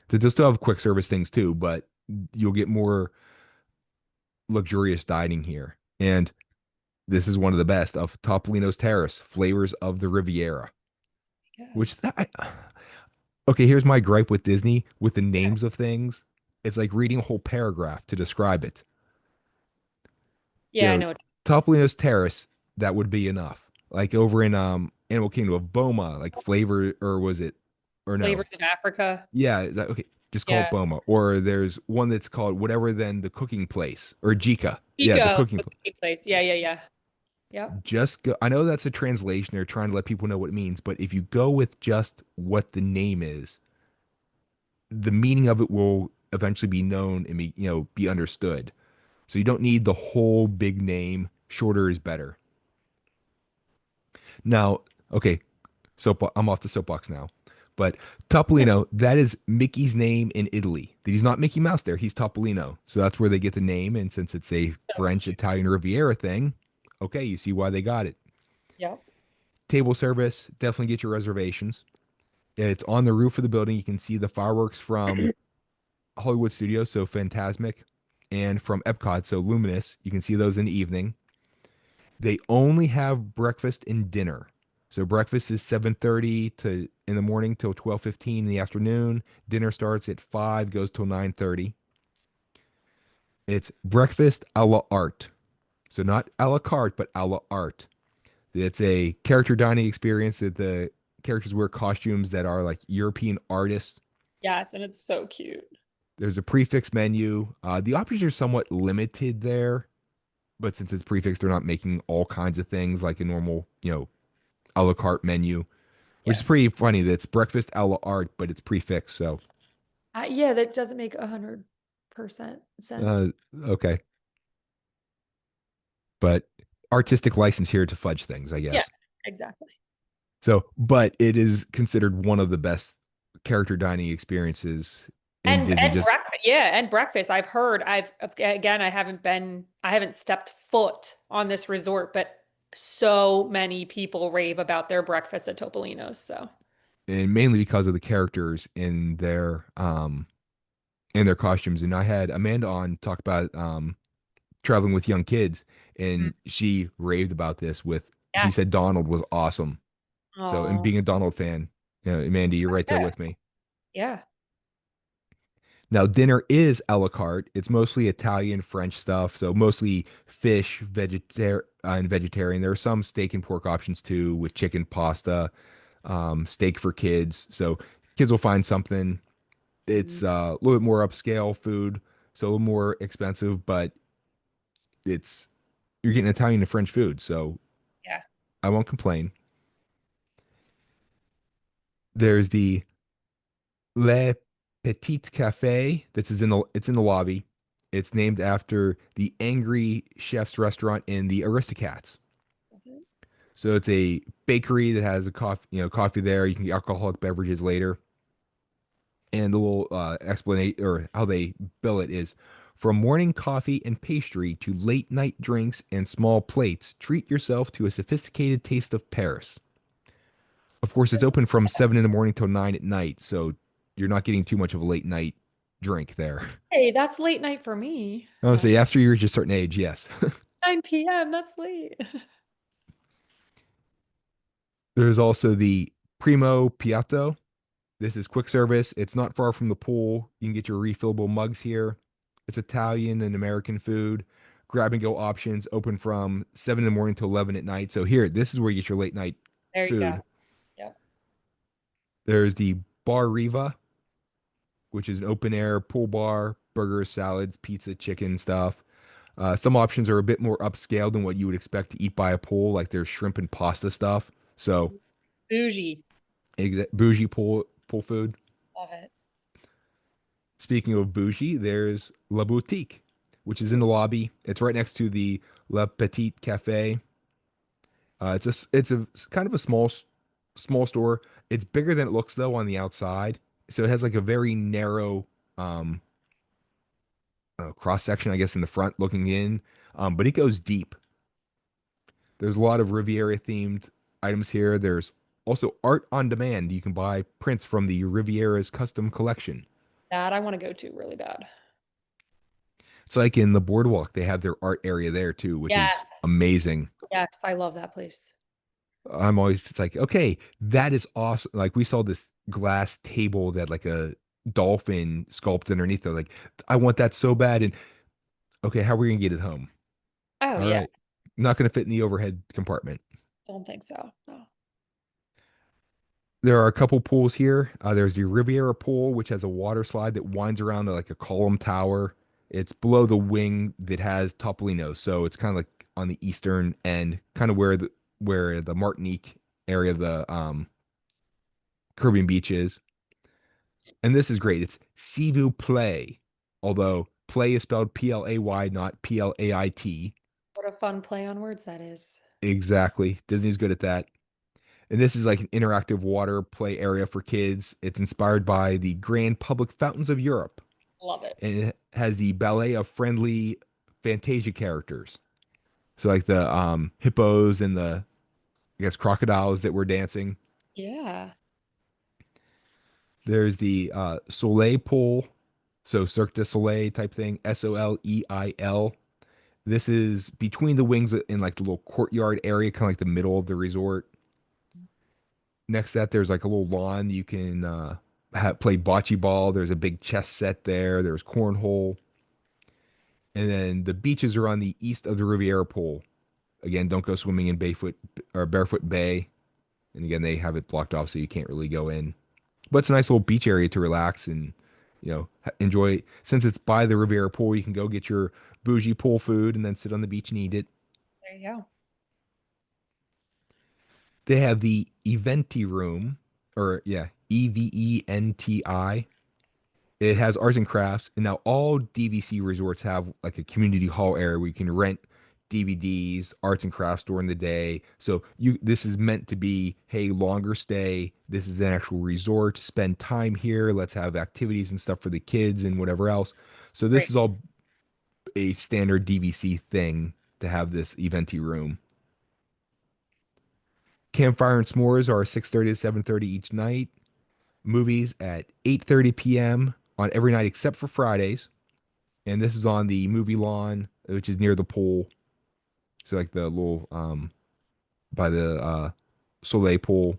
They'll still have quick service things too, but you'll get more luxurious dining here. And this is one of the best of Topolino's Terrace, flavors of the Riviera. Yeah. Which okay, here's my gripe with Disney with the Yeah. names of things. It's like reading a whole paragraph to describe it. You Yeah, I know, know. Topolino's Terrace, that would be enough. Like over in Animal Kingdom of Boma, like flavor or was it or no? Flavors of Africa. Yeah, is that okay? Just call it Yeah. Boma. Or there's one that's called whatever then the cooking place or Jika. Yeah, the Pico, cooking the place. cookie place. Yeah, yeah, yeah. Yep. Just go. I know that's a translation. They're trying to let people know what it means, but if you go with just what the name is, the meaning of it will eventually be known and be understood. So you don't need the whole big name. Shorter is better. Now, okay, I'm off the soapbox now. But Topolino, that is Mickey's name in Italy. He's not Mickey Mouse there. He's Topolino. So that's where they get the name. And since it's a So French, cute. Italian Riviera thing, okay, you see why they got it. Yep. Table service, definitely get your reservations. It's on the roof of the building. You can see the fireworks from Hollywood Studios, so Fantasmic, and from Epcot, so Luminous. You can see those in the evening. They only have breakfast and dinner. So breakfast is 7:30 to in the morning till 12:15 in the afternoon. Dinner starts at 5, goes till 9:30. It's breakfast a la arte. So not a la carte, but a la arte. It's a character dining experience that the characters wear costumes that are like European artists. Yes, and it's so cute. There's a prefix menu. The options are somewhat limited there, but since it's prefix, they're not making all kinds of things like a normal, a la carte menu, which Yeah. is pretty funny that it's breakfast a la arte, but it's prefix. So, Yeah, that doesn't make 100% sense. uh, okay. But artistic license here to fudge things, I Yeah, guess. exactly. So, but it is considered one of the best character dining experiences in Disney. And Just breakfast, yeah, and breakfast. I've heard, again, I haven't stepped foot on this resort, but so many people rave about their breakfast at Topolino's. So, and mainly because of the characters in their costumes. And I had Amanda on talk about traveling with young kids, mhm. and she raved about this. She Yes. said Donald was awesome. So, and Oh, being a Donald fan, Mandy, you're right there yeah, with me. yeah. Now, dinner is a la carte. It's mostly Italian, French stuff. So, mostly fish, and vegetarian. There are some steak and pork options too, with chicken, pasta, steak for kids. So, kids will find something. Mhm. It's a little bit more upscale food, so a little more expensive, but it's you're getting Italian and French food. So, Yeah. I won't complain. There's the Le Petit Cafe. It's in the lobby. It's named after the Angry Chef's restaurant in the Aristocats. Mhm. So it's a bakery that has a coffee there. You can get alcoholic beverages later. And the little explanation or how they bill it is from morning coffee and pastry to late night drinks and small plates, treat yourself to a sophisticated taste of Paris. Of course, it's open from 7 in the morning till 9 at night, so you're not getting too much of a late night drink there. Hey, that's late night for me. I would say after you reach a certain age, yes. 9 p.m. That's late. There's also the Primo Piatto. This is quick service. It's not far from the pool. You can get your refillable mugs here. It's Italian and American food. Grab and go options open from 7 in the morning to 11 at night. So here, this is where you get your late night There you go. food. Yep. There's the Bar Riva. which is an open air pool bar, burgers, salads, pizza, chicken stuff. Some options are a bit more upscale than what you would expect to eat by a pool, like there's shrimp and pasta stuff. So Bougie. bougie pool food. Love it. Speaking of bougie, there's La Boutique, which is in the lobby. It's right next to the La Petite Cafe. It's kind of a small store. It's bigger than it looks though on the outside. So it has like a very narrow um, cross section, I guess, in the front looking in. But it goes deep. There's a lot of Riviera themed items here. There's also art on demand. You can buy prints from the Riviera's custom collection. That I want to go to really bad. It's like in the boardwalk, they have their art area there too, which is Yes. amazing. Yes, I love that place. I'm always it's like, okay, that is awesome. Like we saw this glass table that like a dolphin sculpted underneath there. Like, I want that so bad. And okay, how are we gonna get it home? Oh All yeah. right. Not gonna fit in the overhead compartment. Don't think so. No. There are a couple pools here. There's the Riviera pool, which has a water slide that winds around like a column tower. It's below the wing that has Topolino, so it's kind of like on the eastern end, kind of where the Martinique area of the Caribbean beach is. And this is great. It's Sivu Play, although play is spelled Play, not Plait. What a fun play on words that is. Exactly. Disney's good at that. And this is like an interactive water play area for kids. It's inspired by the Grand Public Fountains of Europe. Love it. And it has the ballet of friendly Fantasia characters. So like the hippos and the I guess crocodiles that were dancing. Yeah. There's the Soleil pool, so Cirque du Soleil type thing, Soleil. This is between the wings in like the little courtyard area, kind of like the middle of the resort. Next to that, there's like a little lawn you can play bocce ball. There's a big chess set there. There's cornhole. And then the beaches are on the east of the Riviera pool. Again, don't go swimming in Barefoot Bay. And again, they have it blocked off so you can't really go in. But it's a nice little beach area to relax and, enjoy. Since it's by the Riviera pool, you can go get your bougie pool food and then sit on the beach and eat it. There you go. They have the Eventi room, or yeah, Eventi. It has arts and crafts, and now all DVC resorts have like a community hall area where you can rent DVDs, arts and crafts during the day. So this is meant to be, hey, longer stay. This is an actual resort. Spend time here. Let's have activities and stuff for the kids and whatever else. So this Great. is all a standard DVC thing to have this Eventi room. Campfire and s'mores are 6:30 to 7:30 each night. Movies at 8:30 p.m. on every night except for Fridays. And this is on the movie lawn, which is near the pool. So like the little by the Soleil pool.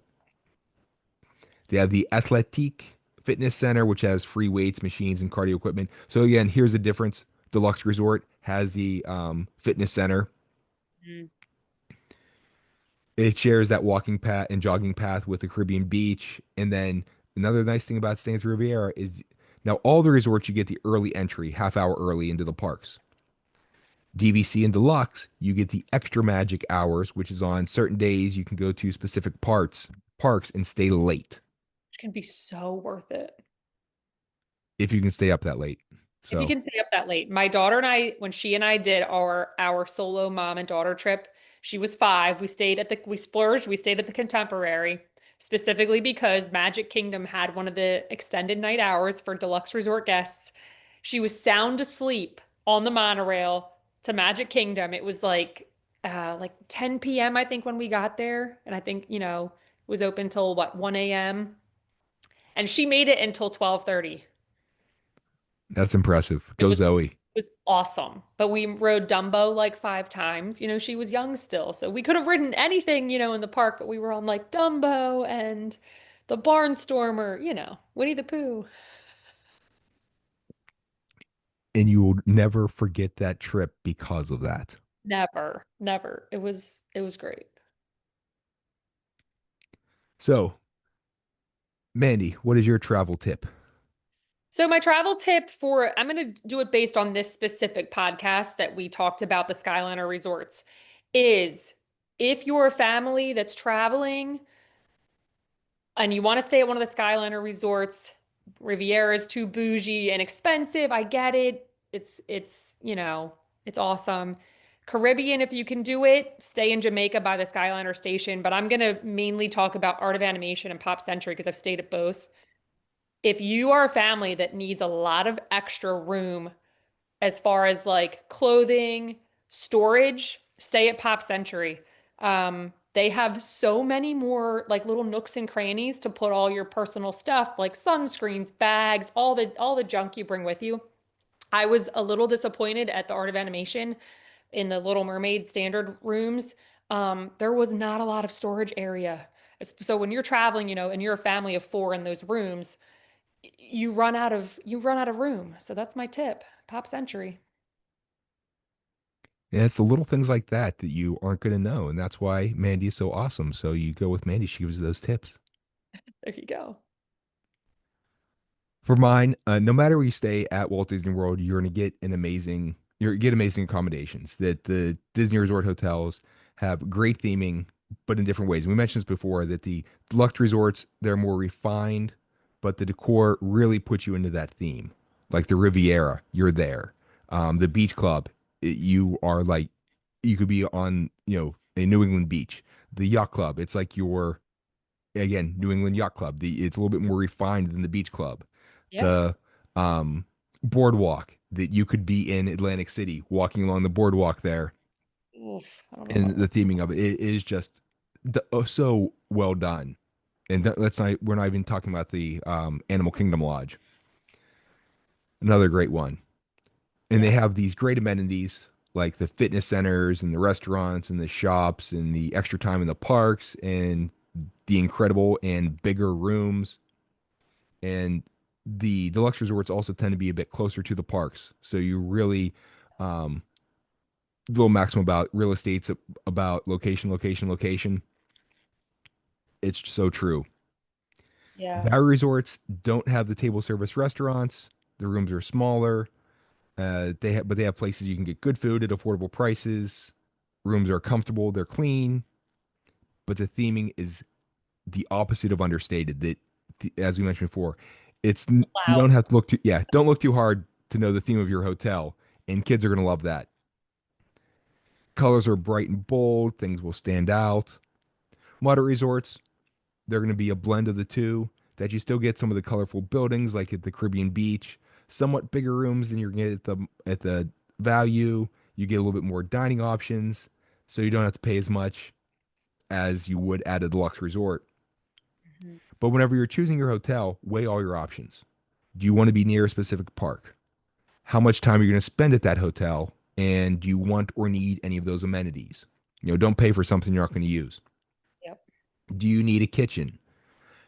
They have the Athletic Fitness Center, which has free weights, machines, and cardio equipment. So again, here's the difference. Deluxe Resort has the fitness center. Mm. It shares that walking path and jogging path with the Caribbean beach. And then another nice thing about staying at the Riviera is now all the resorts you get the early entry, half hour early into the parks. DVC and Deluxe, you get the extra magic hours, which is on certain days you can go to specific parks and stay late Which can be so worth it. if you can stay up that late. If you So can stay up that late. My daughter and I, when she and I did our solo mom and daughter trip, she was 5. We splurged, we stayed at the Contemporary, specifically because Magic Kingdom had one of the extended night hours for deluxe resort guests. She was sound asleep on the monorail to Magic Kingdom. It was like 10 p.m. I think when we got there. And I think, it was open till what, 1 a.m. And she made it until 12:30. that's impressive. It Go was Zoe. was awesome. But we rode Dumbo like 5 times. She was young still. So we could have ridden anything, in the park, but we were on like Dumbo and the Barnstormer, Winnie the Pooh. And you will never forget that trip because of that. Never, never. It was great. So, Mandy, what is your travel tip? So my travel tip for I'm going to do it based on this specific podcast that we talked about the Skyliner resorts is if you're a family that's traveling and you want to stay at one of the Skyliner resorts, Riviera is too bougie and expensive. I get it. It's awesome. Caribbean, if you can do it, stay in Jamaica by the Skyliner station. But I'm gonna mainly talk about Art of Animation and Pop Century because I've stayed at both. If you are a family that needs a lot of extra room as far as like clothing, storage, stay at Pop Century. They have so many more like little nooks and crannies to put all your personal stuff, like sunscreens, bags, all the junk you bring with you. I was a little disappointed at the Art of Animation in the Little Mermaid standard rooms. There was not a lot of storage area. So when you're traveling, and you're a family of four in those rooms, you run out of room. So that's my tip. Pop Century. And it's the little things like that that you aren't going to know. And that's why Mandy is so awesome. So you go with Mandy. She gives you those tips. There you go. For mine, no matter where you stay at Walt Disney World, you're get amazing accommodations. That the Disney Resort hotels have great theming, but in different ways. And we mentioned this before that the deluxe resorts they're more refined, but the decor really puts you into that theme. Like the Riviera, you're there. The Beach Club, you are like you could be on a New England beach. The Yacht Club, it's like you're again New England Yacht Club. It's a little bit more refined than the Beach Club. Yeah. The boardwalk that you could be in Atlantic City, walking along the boardwalk there, Oof, I don't know and about the that. theming of it is just so well done. And let's not we're not even talking about the Animal Kingdom Lodge, another great one. And they Yeah. have these great amenities like the fitness centers and the restaurants and the shops and the extra time in the parks and the incredible and bigger rooms. And the deluxe resorts also tend to be a bit closer to the parks. So you really, little maximum about real estate's about location, location, location. It's so true. Yeah. Battery resorts don't have the table service restaurants. The rooms are smaller. But they have places you can get good food at affordable prices. Rooms are comfortable. They're clean. But the theming is the opposite of understated. As we mentioned before, you Loud. don't have to look too don't look too hard to know the theme of your hotel, and kids are gonna love that. Colors are bright and bold. Things will stand out. Moderate resorts, they're gonna be a blend of the two. That you still get some of the colorful buildings like at the Caribbean beach, somewhat bigger rooms than you're gonna get at the value. You get a little bit more dining options, so you don't have to pay as much as you would at a deluxe resort. Mhm. But whenever you're choosing your hotel, weigh all your options. Do you want to be near a specific park? How much time are you going to spend at that hotel? And do you want or need any of those amenities? Don't pay for something you're not going to use. Yep. Do you need a kitchen?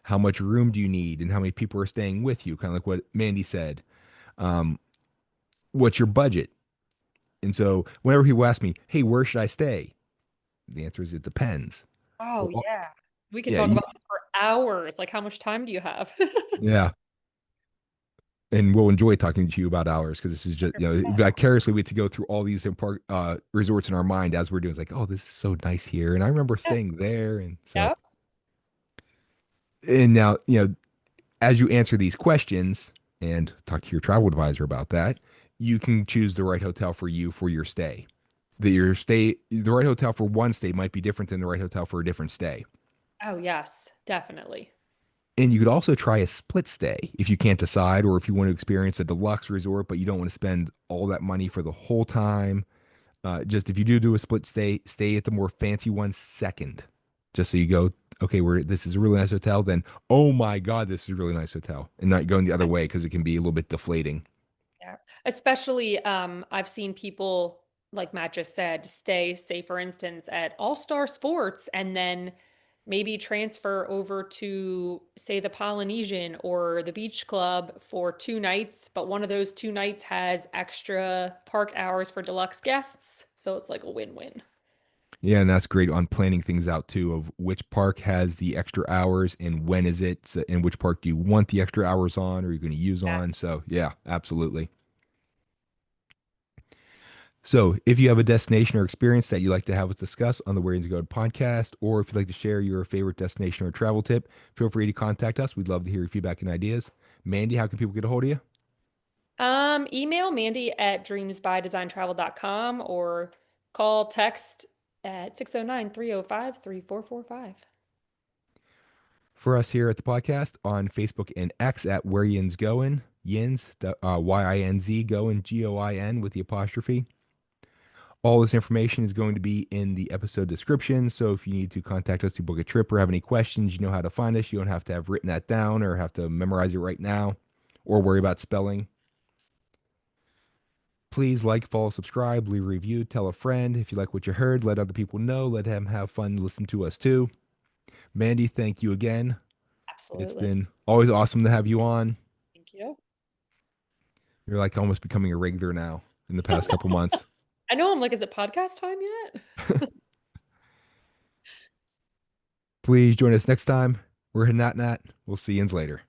How much room do you need? And how many people are staying with you? Kind of like what Mandy said. Um, what's your budget? And so whenever people ask me, hey, where should I stay? The answer is it depends. Oh, Well, yeah. We could yeah, talk about this for hours. Like, how much time do you have? yeah. And we'll enjoy talking to you about ours because this is just vicariously we get to go through all these resorts in our mind as we're doing. It's like, oh, this is so nice here, and I remember Yeah. staying there, and so Yep. and now as you answer these questions and talk to your travel advisor about that, you can choose the right hotel for you for your stay. The right hotel for one stay might be different than the right hotel for a different stay. Oh, yes, definitely. And you could also try a split stay if you can't decide, or if you want to experience a deluxe resort, but you don't want to spend all that money for the whole time. Just if you do a split stay, stay at the more fancy one second. Just so you go, okay, this is a really nice hotel. Then, oh my God, this is a really nice hotel, and not going the other way because it can be a little bit deflating. Yeah. Especially, I've seen people, like Matt just said, stay, say, for instance, at All Star Sports and then maybe transfer over to, say, the Polynesian or the Beach Club for 2 nights, but one of those 2 nights has extra park hours for deluxe guests. So it's like a win-win. Yeah, and that's great on planning things out too, of which park has the extra hours and when is it, so, and which park do you want the extra hours on or you're going to use Yeah. on. So, yeah, absolutely. So, if you have a destination or experience that you'd like to have us discuss on the Where Yinz Goin podcast, or if you'd like to share your favorite destination or travel tip, feel free to contact us. We'd love to hear your feedback and ideas. Mandy, how can people get a hold of you? Email Mandy at dreamsbydesigntravel.com or call text at 609-305-3445. For us here at the podcast on Facebook and X at Where Yinz Goin, Yinz, Yinz, Goin, Goin with the apostrophe. All this information is going to be in the episode description. So if you need to contact us to book a trip or have any questions, you know how to find us. You don't have to have written that down or have to memorize it right now or worry about spelling. Please like, follow, subscribe, leave a review, tell a friend. If you like what you heard, let other people know. Let them have fun, listen to us too. Mandy, thank you again. It's Absolutely. been always awesome to have you on. Thank you. You're like almost becoming a regular now in the past couple months. I know I'm like, is it podcast time yet? Please join us next time. We're Nat Nat. We'll see you later.